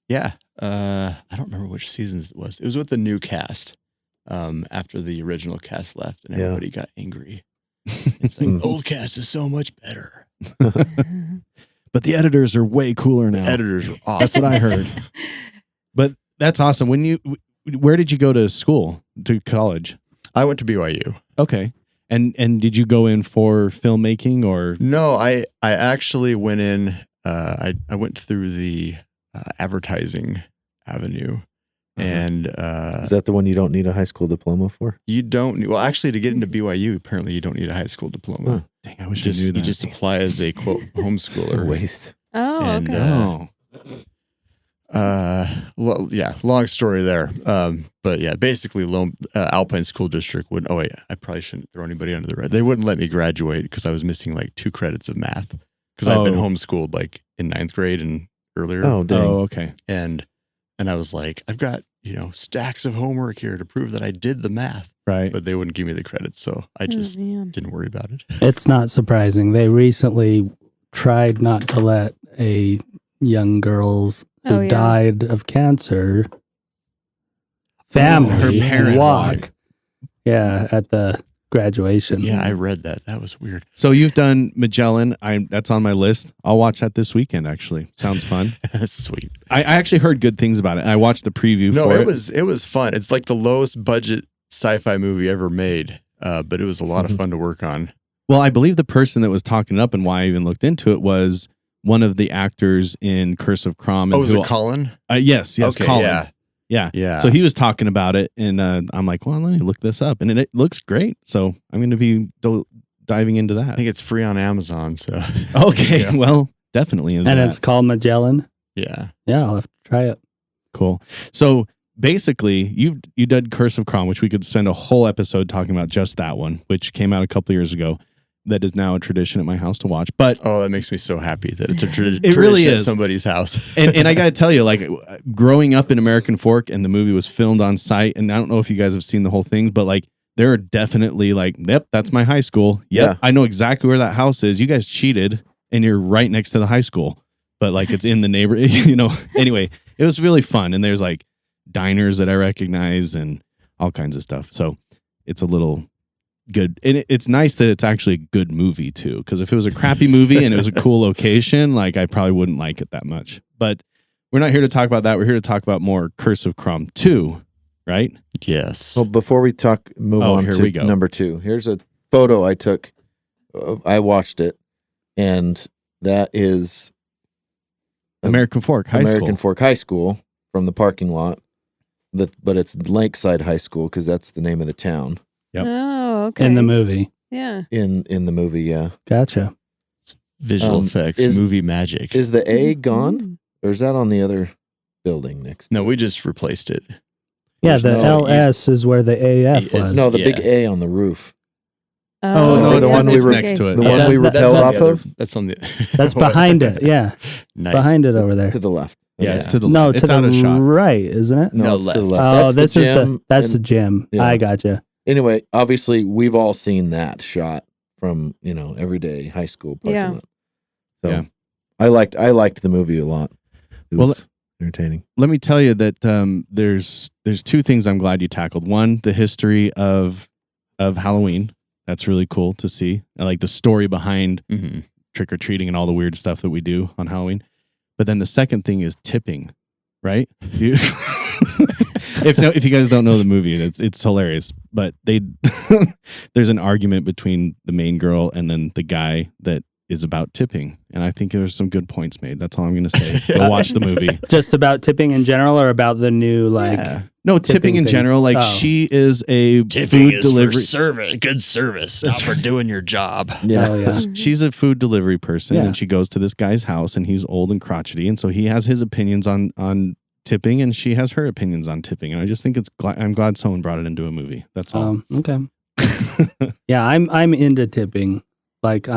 yeah, I don't remember which seasons it was. It was with the new cast. After the original cast left, and Yeah. everybody got angry. It's like old cast is so much better. But the editors are way cooler now. Editors were awesome. That's what I heard. But that's awesome. Where did you go to school, to college? I went to BYU. Okay. And did you go in for filmmaking or? No, I actually went in. I went through the advertising avenue, and Is that the one you don't need a high school diploma for? you don't. Well, actually, to get into BYU, apparently you don't need a high school diploma. Huh. Dang, I wish You I knew that. just apply as a quote It's a homeschooler. waste. Oh, And, okay. Oh, Yeah, long story there. But yeah, basically, Alpine School District would. Oh wait, I probably shouldn't throw anybody under the rug. They wouldn't let me graduate because I was missing like 2 credits of math because I'd been Oh. homeschooled like in 9th grade and earlier. Oh, dang. oh, okay. and I was like, I've got stacks of homework here to prove that I did the math, Right. but they wouldn't give me the credits, so I just Oh, man. didn't worry about it. It's not surprising. They recently tried not to let a young girl's who Oh, yeah. died of cancer family her parent walk. Yeah, at the graduation. Yeah, I read that. That was weird. So you've done Magellan. That's on my list. I'll watch that this weekend. Actually, sounds fun. Sweet. I actually heard good things about it. I watched the preview No, for it was fun. It's like the lowest budget sci-fi movie ever made, but it was a lot of fun to work on. Well, I believe the person that was talking it up and why I even looked into it was one of the actors in Curse of Crom. Oh, is it Colin? Yes, Okay, Colin. yeah. Yeah. So he was talking about it, and I'm like, well, let me look this up. And it looks great. So I'm going to be diving into I that. think it's free on Amazon. So Okay. Yeah. Well, definitely. And it's called Magellan. yeah. Yeah, I'll have to try it. Cool. So basically, you did Curse of Crom, which we could spend a whole episode talking about just that one, which came out a couple years ago. That is now a tradition at my house to watch. But Oh, that makes me so happy that it's a tradition. It really at is. somebody's house. and I got to tell you, like growing up in American Fork, and the movie was filmed on site. And I don't know if you guys have seen the whole thing, but like there are definitely like, yep, that's my high school. Yep, Yeah. I know exactly where that house is. You guys cheated, and you're right next to the high school, but like it's in the neighborhood. Anyway, it was really fun, and there's like diners that I recognize and all kinds of stuff. So it's a little good, and it's nice that it's actually a good movie too, because if it was a crappy movie and it was a cool location, like I probably wouldn't like it that much. But we're not here to talk about that. We're here to talk about more Curse of Crom 2, right? Yes. Well, before we move on here to we go. number 2. Here's a photo I took. I watched it, and that is American Fork High American School. Fork High School from the parking lot. But it's Lakeside High School because that's the name of the town Yep. Oh, okay. In the movie. Yeah. in the movie. Yeah, Gotcha. Visual effects, is- movie magic. is the A gone, or is that on the other building next? No, we just replaced it. Yeah, There's the no- LS is where the AF It's- was. No, the Yeah. big A on the roof. Oh, no, the one we were- next to it. The Yeah, one we that- repelled on off the other- of That's on the. That's behind it. Yeah, Nice. behind it over there. to the left. Yeah, Okay. it's to the No, left. to It's out the of shot. right, isn't it? No, No, it's to the left. left. Oh, That's this the is gym. that's the and- gym. Yeah. I gotcha. Anyway, obviously, we've all seen that shot from everyday high school parking Yeah. lot. So Yeah. I liked the movie a lot. It Well, was entertaining. Let me tell you that there's two things I'm glad you tackled. One, the history of Halloween. That's really cool to see. I like the story behind Mhm. trick or treating and all the weird stuff that we do on Halloween. But then the second thing is tipping, right? If you guys don't know the movie, it's hilarious. But there's an argument between the main girl and then the guy that is about tipping, and I think there's some good points made. That's all I'm going to say. Go watch the movie. Just about tipping in general, or about the new No, tipping in thing. general. Like Oh. she is a Tipping food is delivery. for service, good service, not for doing your job. Yeah. Oh, yeah. She's a food delivery person, Yeah. and she goes to this guy's house, and he's old and crotchety, and so he has his opinions on tipping, and she has her opinions on tipping. And I just think I'm glad someone brought it into a movie. That's all. Okay. Yeah, I'm into tipping. Like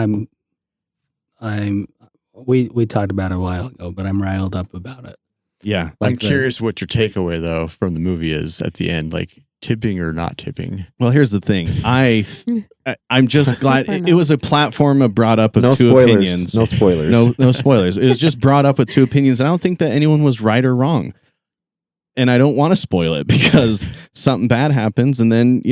we talked about it a while ago, but I'm riled up about it. Yeah. I'm Like the- curious what your takeaway though from the movie is at the end, like tipping or not tipping. Well, here's the thing. I'm just glad Tip or it was a platform brought up of No two spoilers. opinions. No spoilers. No spoilers. It was just brought up with two opinions. I don't think that anyone was right or wrong. And I don't want to spoil it because something bad happens, and then,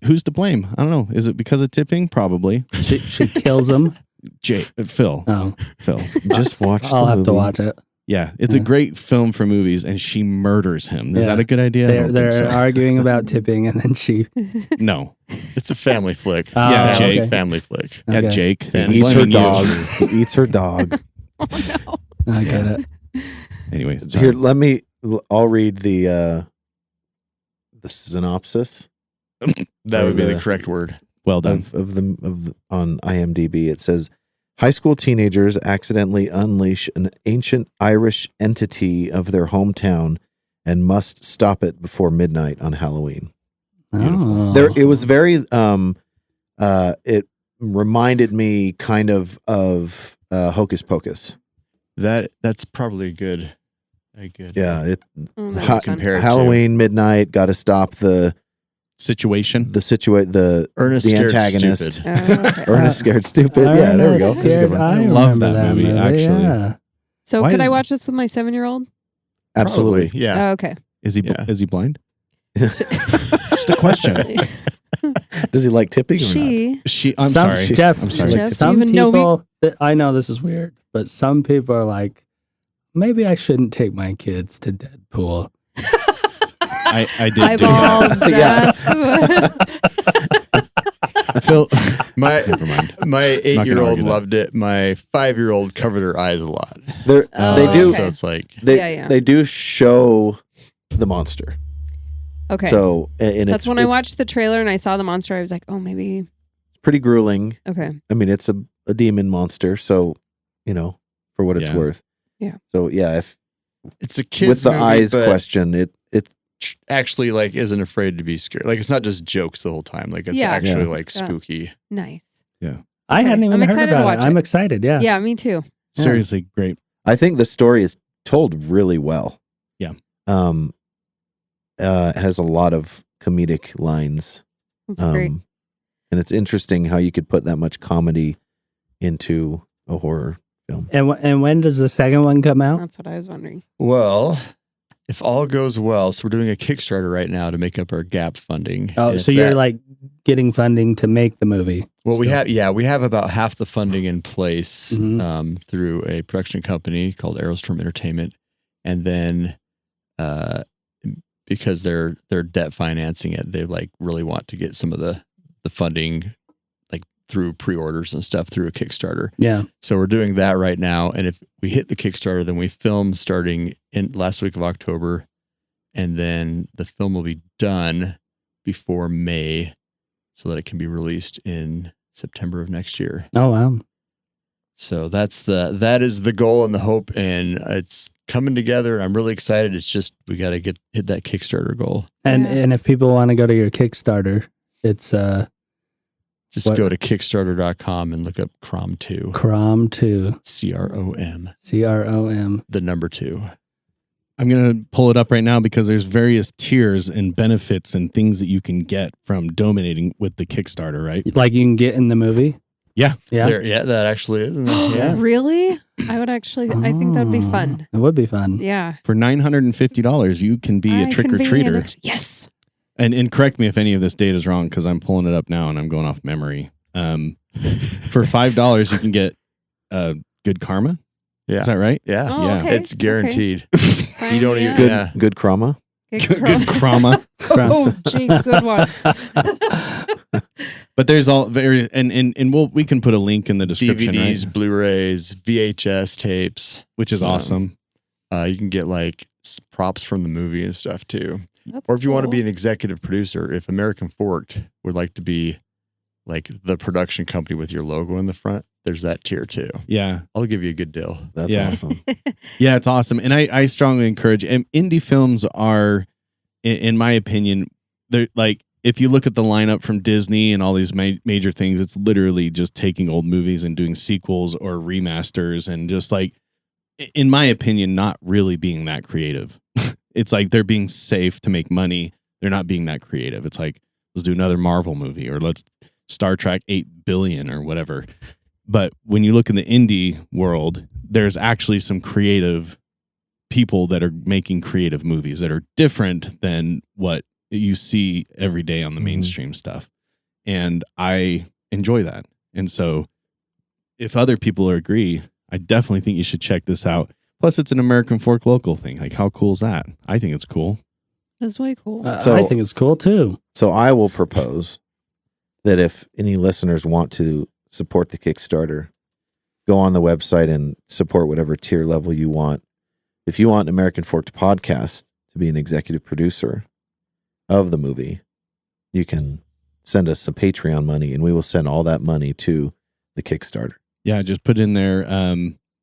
who's to blame? I don't know. Is it because of tipping? Probably. She kills him. Phil. Oh, Phil. Just watch. I'll the have to movie. watch it. Yeah, it's a Yeah. great film for movies, and she murders him. Is Yeah. that a good idea? I don't They're think so. arguing about tipping, and then she. No. It's a family flick. Oh, Yeah, Jake. okay. Family flick. Yeah, Okay. Jake. He Fantasy. eats her Blaming you. dog. He eats her dog. Oh no. I get it. Anyway, Here, I'll read the synopsis That would be the the- correct word. well done. of the on IMDb. It says high school teenagers accidentally unleash an ancient Irish entity of their hometown and must stop it before midnight on Halloween. Oh. It was very it reminded me kind of Hocus Pocus. That's probably a good. Yeah, it Oh, that's Ha- fun. compare it to. Halloween midnight, got to stop the Situation. Ernest the Scared antagonist. Stupid. Oh, okay. Ernest Scared Stupid. Yeah, there we go. Ernest That's a good Scared- one. I love remember that movie, actually. Yeah. So Why could I is- watch this with my 7-year-old? Absolutely. Probably, yeah. Oh, okay. Is he Yeah. is he blind? Just a question. Does he like tipping or not? I'm Some- sorry. Jeff. I'm sorry. Jeff, do Some you even know me? people. I know this is weird, but some people are like, maybe I shouldn't take my kids to Deadpool. I did do that. Eyeballs, Yeah. Jeff. Phil, Never mind. My gonna 8-year-old argue that. loved it. My 5-year-old covered her eyes a lot. They Oh, do. okay. So it's like, They do show the monster. Okay. So and That's it's when I watched the trailer and I saw the monster. I was like, oh, maybe. pretty grueling. Okay. I mean, it's a demon monster, so for what it's Yeah. worth. Yeah. So yeah, if it's a kid's with the movie, eyes but question, it actually like isn't afraid to be scared. Like it's not just jokes the whole time. Like it's Yeah. actually Yeah. like Yeah. spooky. Nice. I hadn't even I'm heard excited to about watch it. I'm it. excited. Yeah. Yeah, me too. Yeah. Seriously, great. I think the story is told really well. Yeah. It has a lot of comedic lines. That's great. And it's interesting how you could put that much comedy into a horror film. And when does the second one come out? That's what I was wondering. Well, if all goes well, so we're doing a Kickstarter right now to make up our gap funding. Oh, And so if you're that- like getting funding to make the movie. Well, we still. have about half the funding in place Mhm. through a production company called Aerostorm Entertainment, and then because they're debt financing it, they like really want to get some of the funding like through pre-orders and stuff through a Kickstarter. Yeah. So we're doing that right now, and if we hit the Kickstarter, then we film starting in last week of October, and then the film will be done before May, so that it can be released in September of next year. Oh wow. So that is the goal and the hope, and it's coming together. I'm really excited. It's just we got to hit that Kickstarter goal. And Yeah. and if people want to go to your Kickstarter, it's Just What? go to Kickstarter.com and look up Crom 2. Crom 2, CROM. CROM. The number 2. I'm going to pull it up right now because there's various tiers and benefits and things that you can get from donating with the Kickstarter, right? Like you can get in the movie. Yeah. Yeah. Yeah, that actually is. Isn't it? Yeah. Really? I would actually, I think that would be fun. It would be fun. Yeah. For $950, you can be a I trick can or be an treater. Yes. And correct me if any of this data is wrong because I'm pulling it up now and I'm going off memory. For $5, you can get good karma. Yeah. Is that right? Yeah. Oh, Yeah. okay. It's guaranteed. Sign You don't me even- up. Good, Yeah. good crama. Good krama. Oh, gee, good one. But there's all very and we can put a link in the description, DVDs, right? Blu-rays, VHS tapes, Which is So, awesome. You can get like props from the movie and stuff too. That's Or if you want to be cool. an executive producer, if American Forked would like to be like the production company with your logo in the front, there's that tier too. Yeah. I'll give you a good deal. That's Yeah. awesome. Yeah, it's awesome. And I strongly encourage and indie films are in my opinion, they're like if you look at the lineup from Disney and all these major things, it's literally just taking old movies and doing sequels or remasters and just like, in my opinion, not really being that creative. It's like they're being safe to make money. They're not being that creative. It's like, let's do another Marvel movie or let's Star Trek 8 billion or whatever. But when you look in the indie world, there's actually some creative people that are making creative movies that are different than what you see every day on the mainstream stuff. And I enjoy that. And so if other people agree, I definitely think you should check this out. Plus it's an American Fork local thing. Like how cool is that? I think it's cool. That's way cool. So- I think it's cool too. So I will propose that if any listeners want to support the Kickstarter, go on the website and support whatever tier level you want. If you want American Forked Podcast to be an executive producer of the movie, you can send us some Patreon money and we will send all that money to the Kickstarter. Yeah, just put in there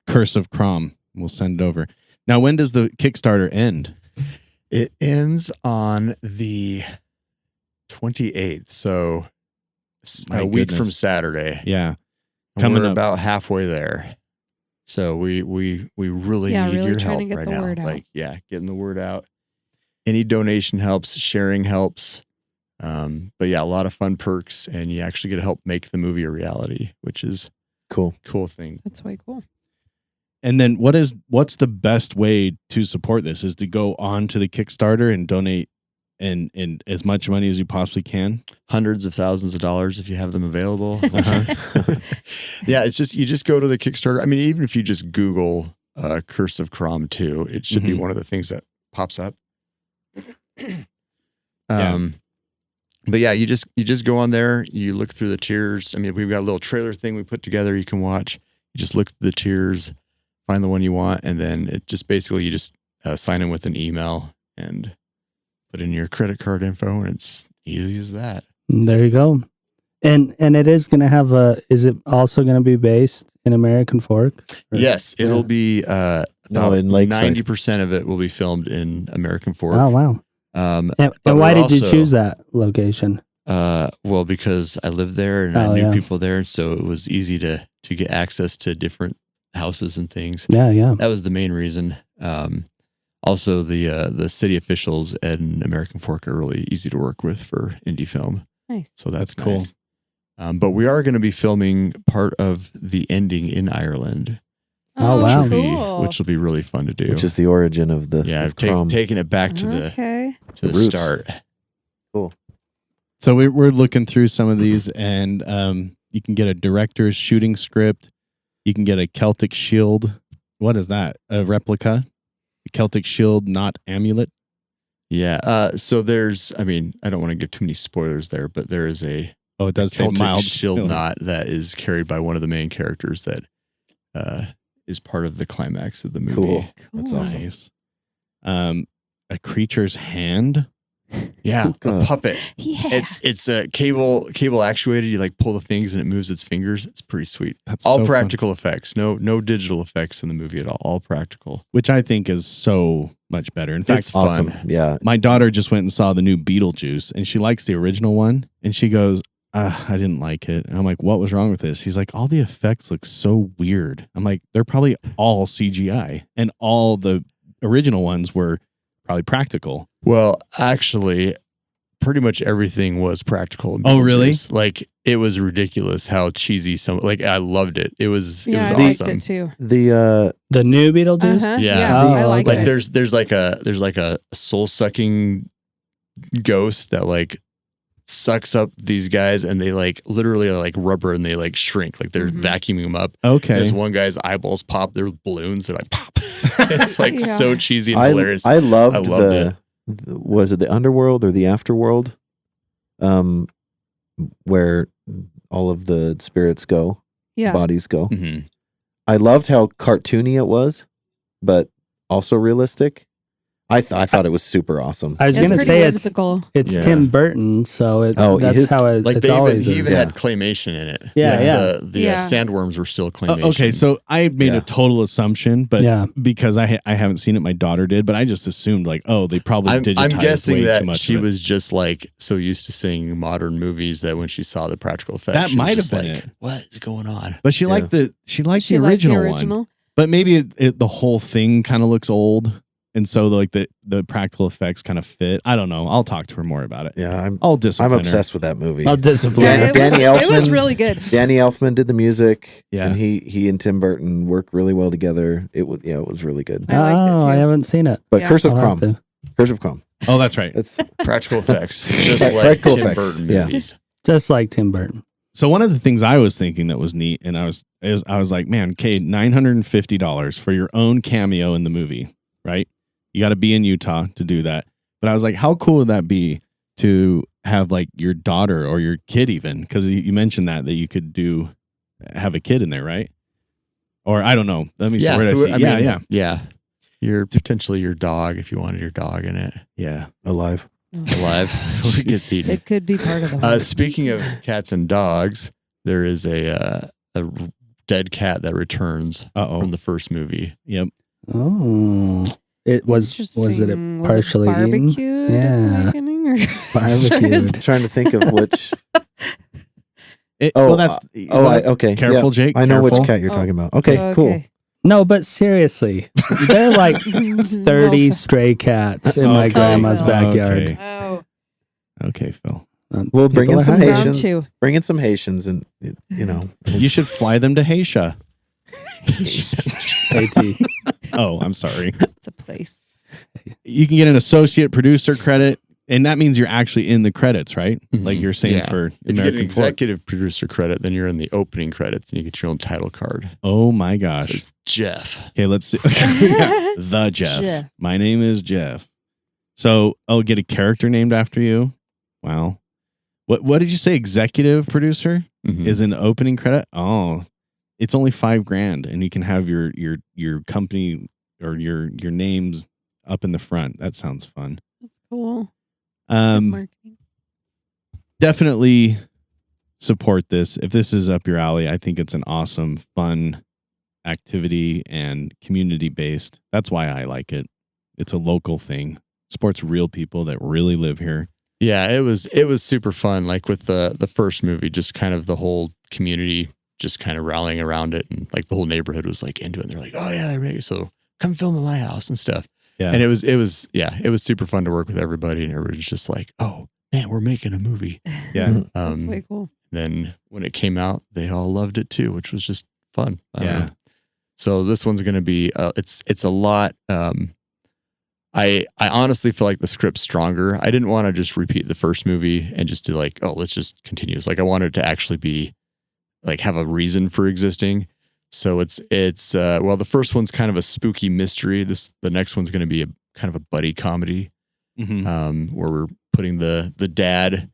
Curst of Crom. We'll send it over. Now, when does the Kickstarter end? It ends on the 28th, so My a week from goodness. Saturday. Yeah. And Coming we're up. about halfway there. So we really Yeah, need really your trying help to get right the now. word out. Like, yeah, getting the word out. Any donation helps, sharing helps. But yeah, a lot of fun perks, and you actually get to help make the movie a reality, which is Cool. a cool thing. That's way cool. And then what's the best way to support this is to go on to the Kickstarter and donate and as much money as you possibly can. Hundreds of thousands of dollars if you have them available. Uh-huh. Yeah, it's just you just go to the Kickstarter. I mean, even if you just Google Curst of Crom 2, it should be Mhm. one of the things that pops up. Yeah. But yeah, you just go on there, you look through the tiers. I mean, we've got a little trailer thing we put together you can watch. You just look through the tiers, find the one you want, and then it just basically you just sign in with an email and put in your credit card info, and it's easy as that. There you go. And it is going to have is it also going to be based in American Fork? Or- Yes, it'll be No, in Lakeside. 90% of it will be filmed in American Fork. Oh, wow. Um, And but why we're did you also- choose that location? well, because I lived there and I Oh, knew yeah. people there, and so it was easy to get access to different houses and things. Yeah. That was the main reason. Also, the city officials in American Fork are really easy to work with for indie film, Nice. so that's cool. nice. But we are going to be filming part of the ending in Ireland, Oh, wow. which will be really fun to do. Which is the origin of the yeah, of Crom. taking it back to Okay. the The roots. start. So we're looking through some of these, and you can get a director's shooting script. You can get a Celtic shield. What is that? A replica? A Celtic shield, not amulet. Yeah. So there's, I mean, I don't want to give too many spoilers there, but there is a Oh, it does say Celtic mild shield knot that is carried by one of the main characters that is part of the climax of the movie. Cool. That's Cool. awesome. Nice. A creature's hand. Yeah, a Uh, puppet. Yeah. It's a cable actuated. You like pull the things and it moves its fingers. It's pretty sweet. That's All so fun. practical effects. No digital effects in the movie at all. All practical. Which I think is so much better. In fact, It's fun. Awesome. Yeah. my daughter just went and saw the new Beetlejuice, and she likes the original one, and she goes, I didn't like it. And I'm like, what was wrong with this? He's like, all the effects look so weird. I'm like, they're probably all CGI, and all the original ones were probably practical. Well, actually, pretty much everything was practical. in Oh, really? Beetlejuice. Like it was ridiculous how cheesy some. Like I loved it. It was Yeah, I awesome. liked it too. The The new Beetlejuice? Uh-huh. Yeah. Oh, I like Like it. there's like a soul sucking ghost that like sucks up these guys, and they like literally are like rubber, and they like shrink, like they're Mhm. vacuuming them up. Okay. This one guy's eyeballs pop. They're balloons. They're like pop. It's like Yeah. so cheesy and I hilarious. I loved, I loved the was it the underworld or the afterworld, where all of the spirits go, Yeah. bodies go. Mhm. I loved how cartoony it was, but also realistic. I thought it was super awesome. I was It's going to pretty say whimsical. it's Yeah. Tim Burton, so that's his- how Like it's they always he is. even Yeah. had claymation in it. Yeah, Like yeah. The Yeah. sandworms were still claymation. Okay, so I made Yeah. a total assumption, but Yeah. because I haven't seen it, my daughter did, but I just assumed like, oh, they probably I'm digitized guessing way too that much. she of it. was just like so used to seeing modern movies that when she saw the practical effects, That she was might just have been like, it. What is going on? But she Yeah. liked the She the liked original, the original. one. But maybe the whole thing kind of looks old, and so like the practical effects kind of fit. I don't know. I'll talk to her more about it. Yeah, I'll I'm discipline her. obsessed with that movie. I'll discipline. Yeah, Danny it was Elfman- really good. Danny Elfman did the music, Yeah. and he and Tim Burton work really well together. It was really good. I liked it, too. I haven't seen it. But Yeah. Curse of I'll have Crom, to. Curse of Crom. Oh, that's right. It's Practical effects, just like Practical Tim effects, Burton yeah. movies. Just like Tim Burton. So one of the things I was thinking that was neat, and I was like, man, okay, $950 for your own cameo in the movie, right? You got to be in Utah to do that. But I was like, how cool would that be to have like your daughter or your kid even? Because you mentioned that you could have a kid in there, right? Or I don't know. Let me see. Where did I see? Yeah. You're potentially your dog if you wanted your dog in it Yeah. alive. alive. Before it gets eaten. It could be part of the Speaking of cats and dogs, there is a dead cat that returns Uh-oh. from the first movie. Yep. Oh. It was it Interesting. partially eaten? barbecued? Yeah. Barbecued. I'm trying to think of which. Well, that's Okay. careful, yeah. Jake. I know careful. which cat you're Oh. talking about. Okay, cool. No, but seriously, there are like 30 stray cats in my Okay. grandma's Oh, backyard. okay. Oh, Okay, Phil. We'll bring People in are some hungry. round Haitians. two. Bring in some Haitians, and You should fly them to Haisha. AT. Oh, I'm sorry. It's a place. You can get an associate producer credit, and that means you're actually in the credits, right? Like you're saying Yeah. for If you get an American Fork. executive producer credit, then you're in the opening credits and you get your own title card. Oh my It gosh. says Jeff. Okay, let's see. Yeah, the Jeff. Jeff. My name is Jeff. So I'll get a character named after you. Wow. What did you say? Executive producer Mhm. is an opening credit. Oh, it's only $5,000, and you can have your company or your names up in the front. That sounds fun. That's cool. Good Um, marketing. definitely support this. If this is up your alley, I think it's an awesome, fun activity and community based. That's why I like it. It's a local thing. Supports real people that really live here. Yeah, it was super fun. Like with the first movie, just kind of the whole community just kind of rallying around it, and like the whole neighborhood was like into it. And they're like, "Oh yeah, they're making so come film at my house and stuff." Yeah. And it was super fun to work with everybody, and everyone's just like, "Oh man, we're making a movie." Yeah. That's way cool. Then when it came out, they all loved it too, which was just fun. I don't Yeah. know. So this one's going to be it's a lot. I honestly feel like the script's stronger. I didn't want to just repeat the first movie and just do like, oh, let's just continue. It's like I wanted to actually be like have a reason for existing. So it's well, the first one's kind of a spooky mystery. The next one's going to be a kind of a buddy comedy, where we're putting the dad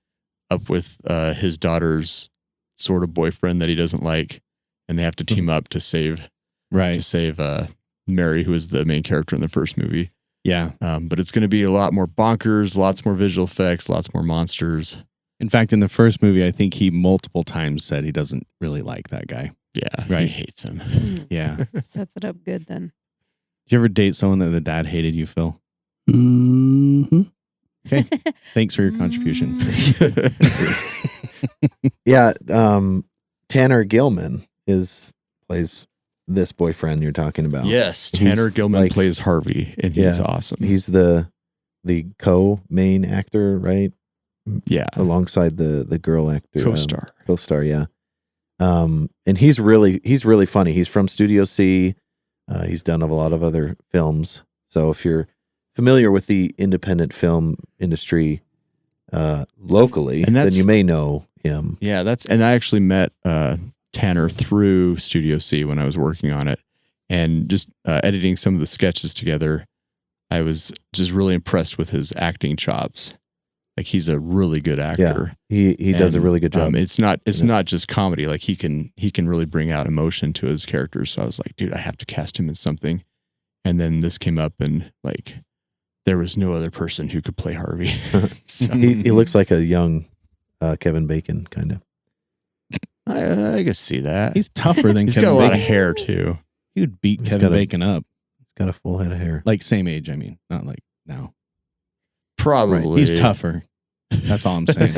up with his daughter's sort of boyfriend that he doesn't like, and they have to team up to save Mary, who is the main character in the first movie. Yeah. But it's going to be a lot more bonkers, lots more visual effects, lots more monsters. In fact, in the first movie, I think he multiple times said he doesn't really like that guy. Yeah, Right. he hates him. Yeah. Sets it up good then. Did you ever date someone that the dad hated you, Phil? Mm-hmm. Okay. Thanks for your contribution. Yeah, Tanner Gilman plays this boyfriend you're talking about. Yes, Tanner He's Gilman like- plays Harvey, and he's Yeah. awesome. He's the co-main actor, right? yeah, Alongside the girl actor, co-star. co-star, yeah. And he's really funny. He's from Studio C. He's done a lot of other films. So if you're familiar with the independent film industry locally, And then that's- you may know him. Yeah, and I actually met Tanner through Studio C when I was working on it, and just editing some of the sketches together. I was just really impressed with his acting chops. Like he's a really good actor. He does a And, really good job. It's not just comedy. Like he can really bring out emotion to his characters. So I was like, dude, I have to cast him in something. And then this came up, and like there was no other person who could play Harvey. So He looks like a young Kevin Bacon, kind of. I can see that. He's tougher than He's Kevin got a lot of Bacon. hair too. He would beat He's Kevin got a- Bacon up. He's got a full head of hair. Like same age, I mean. Not like now. Probably. He's tougher. That's all I'm saying.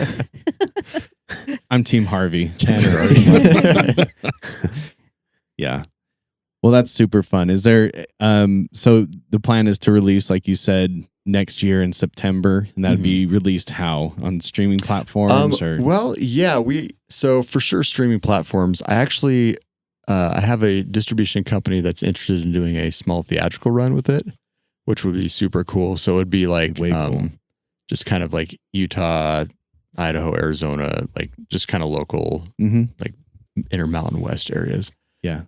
I'm Team Harvey. Tanner. Yeah. Well, that's super fun. Is there so the plan is to release, like you said, next year in September, and that'd be released how? On streaming platforms or Well, yeah, so for sure streaming platforms. I actually I have a distribution company that's interested in doing a small theatrical run with it, which would be super cool. So it'd be like Way cool. just kind of like Utah, Idaho, Arizona, like just kind of local Mhm. Intermountain West areas. Yeah.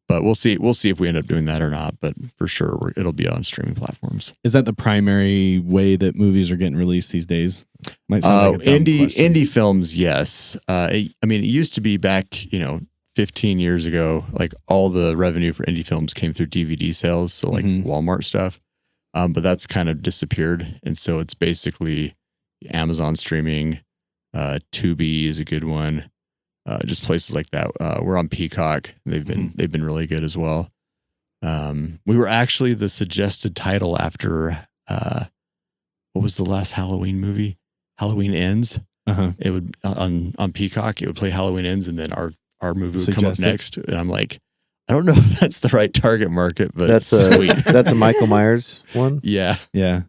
But we'll see if we end up doing that or not. But for sure, it'll be on streaming platforms. Is that the primary way that movies are getting released these days? Might sound like a dumb question. Indie films, yes. I mean, it used to be back, 15 years ago, like all the revenue for indie films came through DVD sales, so like Mhm. Walmart stuff. But that's kind of disappeared, and so it's basically Amazon streaming. Tubi is a good one. Just places like that. We're on Peacock. They've been really good as well. We were actually the suggested title after what was the last Halloween movie? Halloween Ends. Uh-huh. It would on Peacock. It would play Halloween Ends, and then our movie would come up Suggested. next. And I'm like, I don't know if that's the right target market, but That's sweet. that's a Michael Myers one. Yeah. Yeah.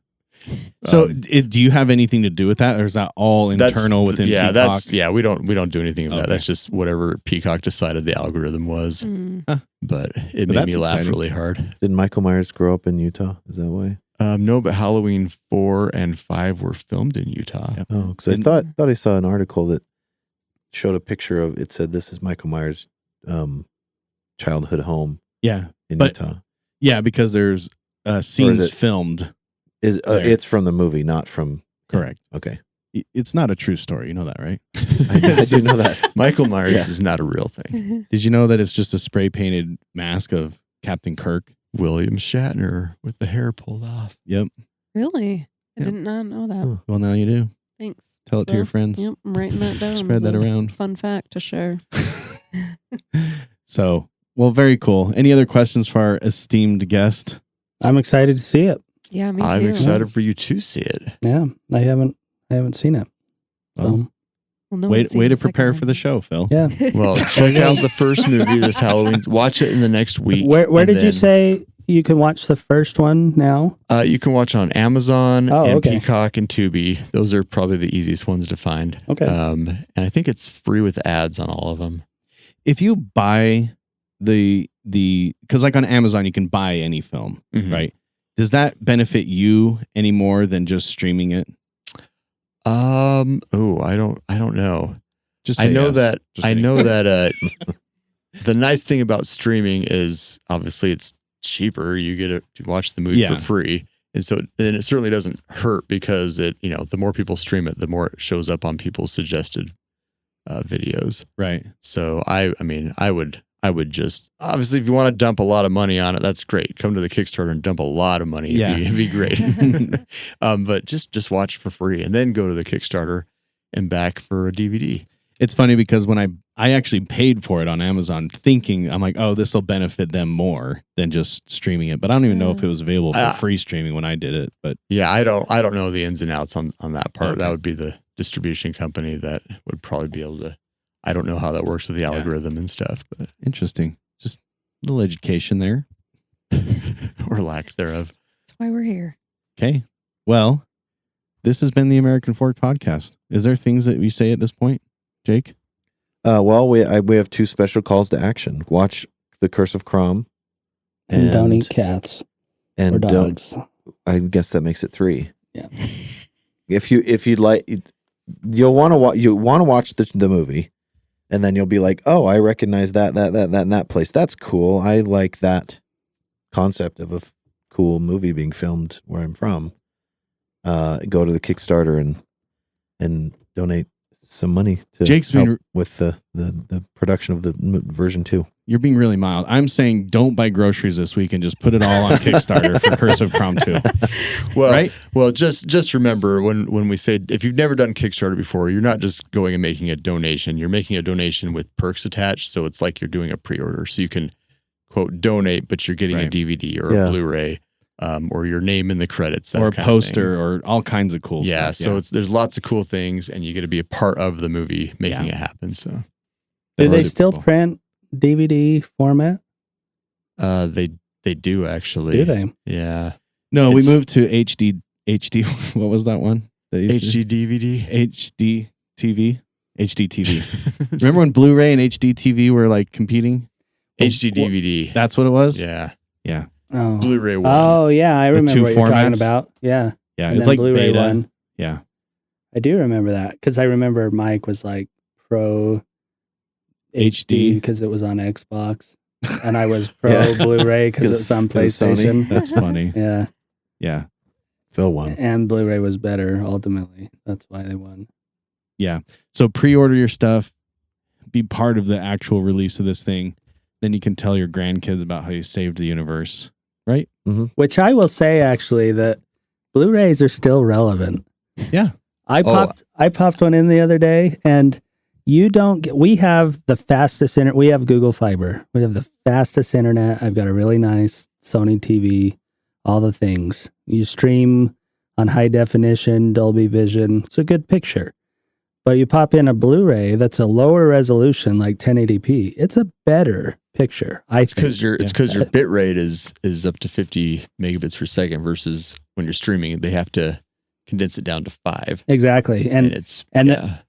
So, do you have anything to do with that, or is that all That's- internal within yeah, Peacock? we don't do anything with that. Okay. That's just whatever Peacock decided the algorithm was. Mm. But it But made that's me laugh exciting. really hard. Did Michael Myers grow up in Utah? Is that why? No, but Halloween 4 and 5 were filmed in Utah. Yep. Oh, because I And- thought I saw an article that showed a picture of it. Said this is Michael Myers' childhood home Yeah. in But- Utah. Yeah, because there's scenes it- filmed. Is there. it's from the movie, not from Correct. Okay. It's not a true story. You know that, right? I do know that. Michael Myers Yeah. is not a real thing. Did you know that it's just a spray painted mask of Captain Kirk? William Shatner with the hair pulled off. Yep. Really? I Yep. did not know that. Huh. Well, now you do. Thanks. Tell it to your Well, friends. Yep, I'm writing that down. Spread as that a around. Fun fact to share. So, well, very cool. Any other questions for our esteemed guest? I'm excited to see it. Yeah, me too. I'm excited for you to see it. Yeah, I haven't seen it. Well, Well, no way one's seen to the second prepare one. for the show, Phil. Yeah. Well, check out the first movie this Halloween. Watch it in the next week. Where and did you then, say you can watch the first one now? You can watch on Amazon Oh, and okay. Peacock and Tubi. Those are probably the easiest ones to find. Okay. And I think it's free with ads on all of them. If you buy the because like on Amazon you can buy any film, Mhm. right? Does that benefit you any more than just streaming it? Oh, I don't know. Just I say know yes. that Just I kidding. know that the nice thing about streaming is obviously it's cheaper. You get to watch the movie Yeah. for free. And so then it certainly doesn't hurt because it, the more people stream it, the more it shows up on people's suggested videos. Right. So I mean, I would just obviously if you want to dump a lot of money on it, that's great. Come to the Kickstarter and dump a lot of money. Yeah. It'd be great. But just watch for free and then go to the Kickstarter and back for a DVD. It's funny because when I actually paid for it on Amazon thinking, I'm like, oh, this will benefit them more than just streaming it. But I don't even know if it was available for free streaming when I did it. But Yeah, I don't know the ins and outs on that part. Okay. That would be the distribution company that would probably be able to. I don't know how that works with the algorithm and stuff, but interesting. Just a little education there. or lack thereof. That's why we're here. Okay. Well, this has been the American Fork Podcast. Is there things that we say at this point, Jake? Well, we have two special calls to action. Watch The Curse of Crom. And don't eat cats and or don't- dogs. I guess that makes it 3. Yeah. If you'd like, you'll want to watch the movie, and then you'll be like, oh, I recognize that and that place. That's cool. I like that concept of a cool movie being filmed where I'm from. Go to the Kickstarter and donate some money to Jake's help been- with the production of the version 2. You're being really mild. I'm saying don't buy groceries this week and just put it all on Kickstarter for Curse of Crom 2. Well, Right? Well, just remember when we say if you've never done Kickstarter before, you're not just going and making a donation. You're making a donation with perks attached, so it's like you're doing a pre-order. So you can quote donate, but you're getting a Right. DVD or Yeah. a Blu-ray, or your name in the credits, that Or a kind of poster thing. or all kinds of cool Yeah, stuff. so there's lots of cool things, and you get to be a part of the movie making Yeah. it happen. So Do That's they super still cool. print DVD format? they do actually. Do they? Yeah, No, we It's- moved to HD. What was that one? That used to- HD DVD. HD TV. HD TV. Remember when Blu-ray and HD TV were like competing? HD DVD. That's what it was? Yeah, Yeah. Oh. Blu-ray one. Oh yeah, I remember two what you're talking formats? about. Yeah. Yeah. And It's then like Blu-ray beta. one. Yeah. I do remember that because I remember Mike was like pro HD. because it was on Xbox, and I was pro Yeah. Blu-ray because it's on It was Sony. PlayStation. That's funny. Yeah, Yeah. Phil won. and Blu-ray was better ultimately. That's why they won. Yeah. So pre-order your stuff. Be part of the actual release of this thing. Then you can tell your grandkids about how you saved the universe. Right? Which I will say actually that Blu-rays are still relevant. Yeah. I popped one in the other day, and you don't get. We have the fastest internet. We have Google Fiber. We have the fastest internet. I've got a really nice Sony TV. All the things you stream on high definition, Dolby Vision. It's a good picture. But you pop in a Blu-ray that's a lower resolution, like 1080p. It's a better picture. It's because your Yeah. bit rate is up to 50 megabits per second versus when you're streaming, they have to condense it down to 5. exactly, And and it's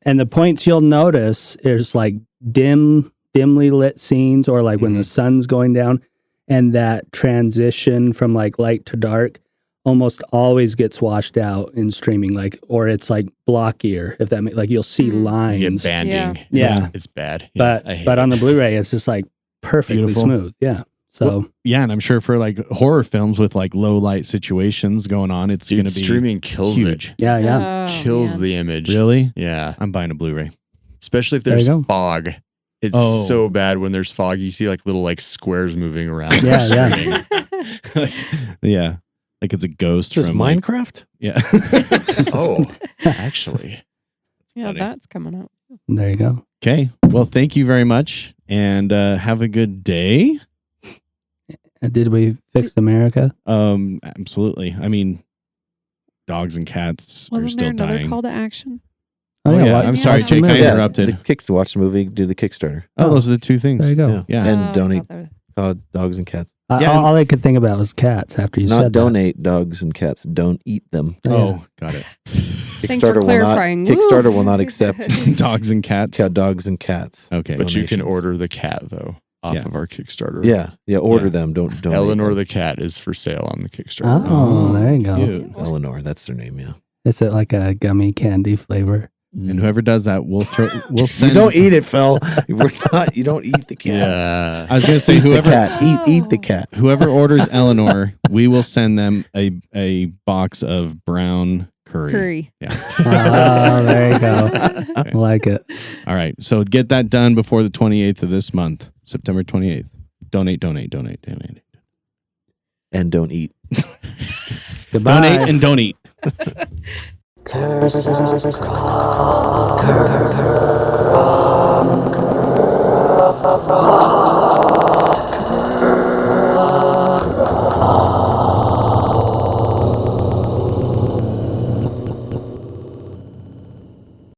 and the points you'll notice is like dimly lit scenes, or like when the sun's going down, and that transition from like light to dark almost always gets washed out in streaming, like, or it's like blockier, if that like you'll see you get lines. banding. Yeah. It's bad. Yeah, I hate But it. on the Blu-ray, it's just like perfectly Beautiful. smooth. Yeah. So Yeah, and I'm sure for like horror films with like low light situations going on, it's going Dude, to be streaming kills huge. it. yeah. Oh, Kills man. the image. Really? Yeah. I'm buying a Blu-ray. Especially if There you there's go. fog. It's Oh. so bad when there's fog. You see like little like squares moving around. Yeah, Streaming. Yeah, like it's a ghost Just from like- Minecraft? yeah. Oh, actually. Yeah, funny. that's coming out. There you go. Okay. Well, thank you very much, and have a good day. Did we fix America? Absolutely. I mean, dogs and cats are Wasn't still there another dying. call to action? Oh, yeah. watch- I'm sorry, watch Jake. the I movie. interrupted. Watch the movie, do the Kickstarter. Oh, those are the two things. There you go. Yeah. And I donate thought there was- dogs and cats. Yeah. All I could think about was cats after you Not said donate dogs and cats. Don't eat them. that. Oh, got it. Thanks for clarifying. Woo. Kickstarter will not accept Dogs and cats. cat dogs and cats. Okay. But you can Donations. order the cat though off Yeah. of our Kickstarter. Yeah. Order Yeah. them. Don't donate Eleanor them. the cat is for sale on the Kickstarter. Oh, there you go. Cute. Eleanor, that's their name. Yeah. Is it like a gummy candy flavor? And whoever does that, we'll You send. don't eat it, Phil. We're not. You don't eat the cat. Yeah. I was gonna say Eat the whoever cat. Eat the cat. whoever orders Eleanor, we will send them a box of brown curry. Curry. Yeah. Oh, there you go. I like it. All right. So get that done before the 28th of this month, September 28th. Donate. And don't eat. Goodbye. Donate and don't eat. Curst of Crom, Curst of Crom, Curst of Crom.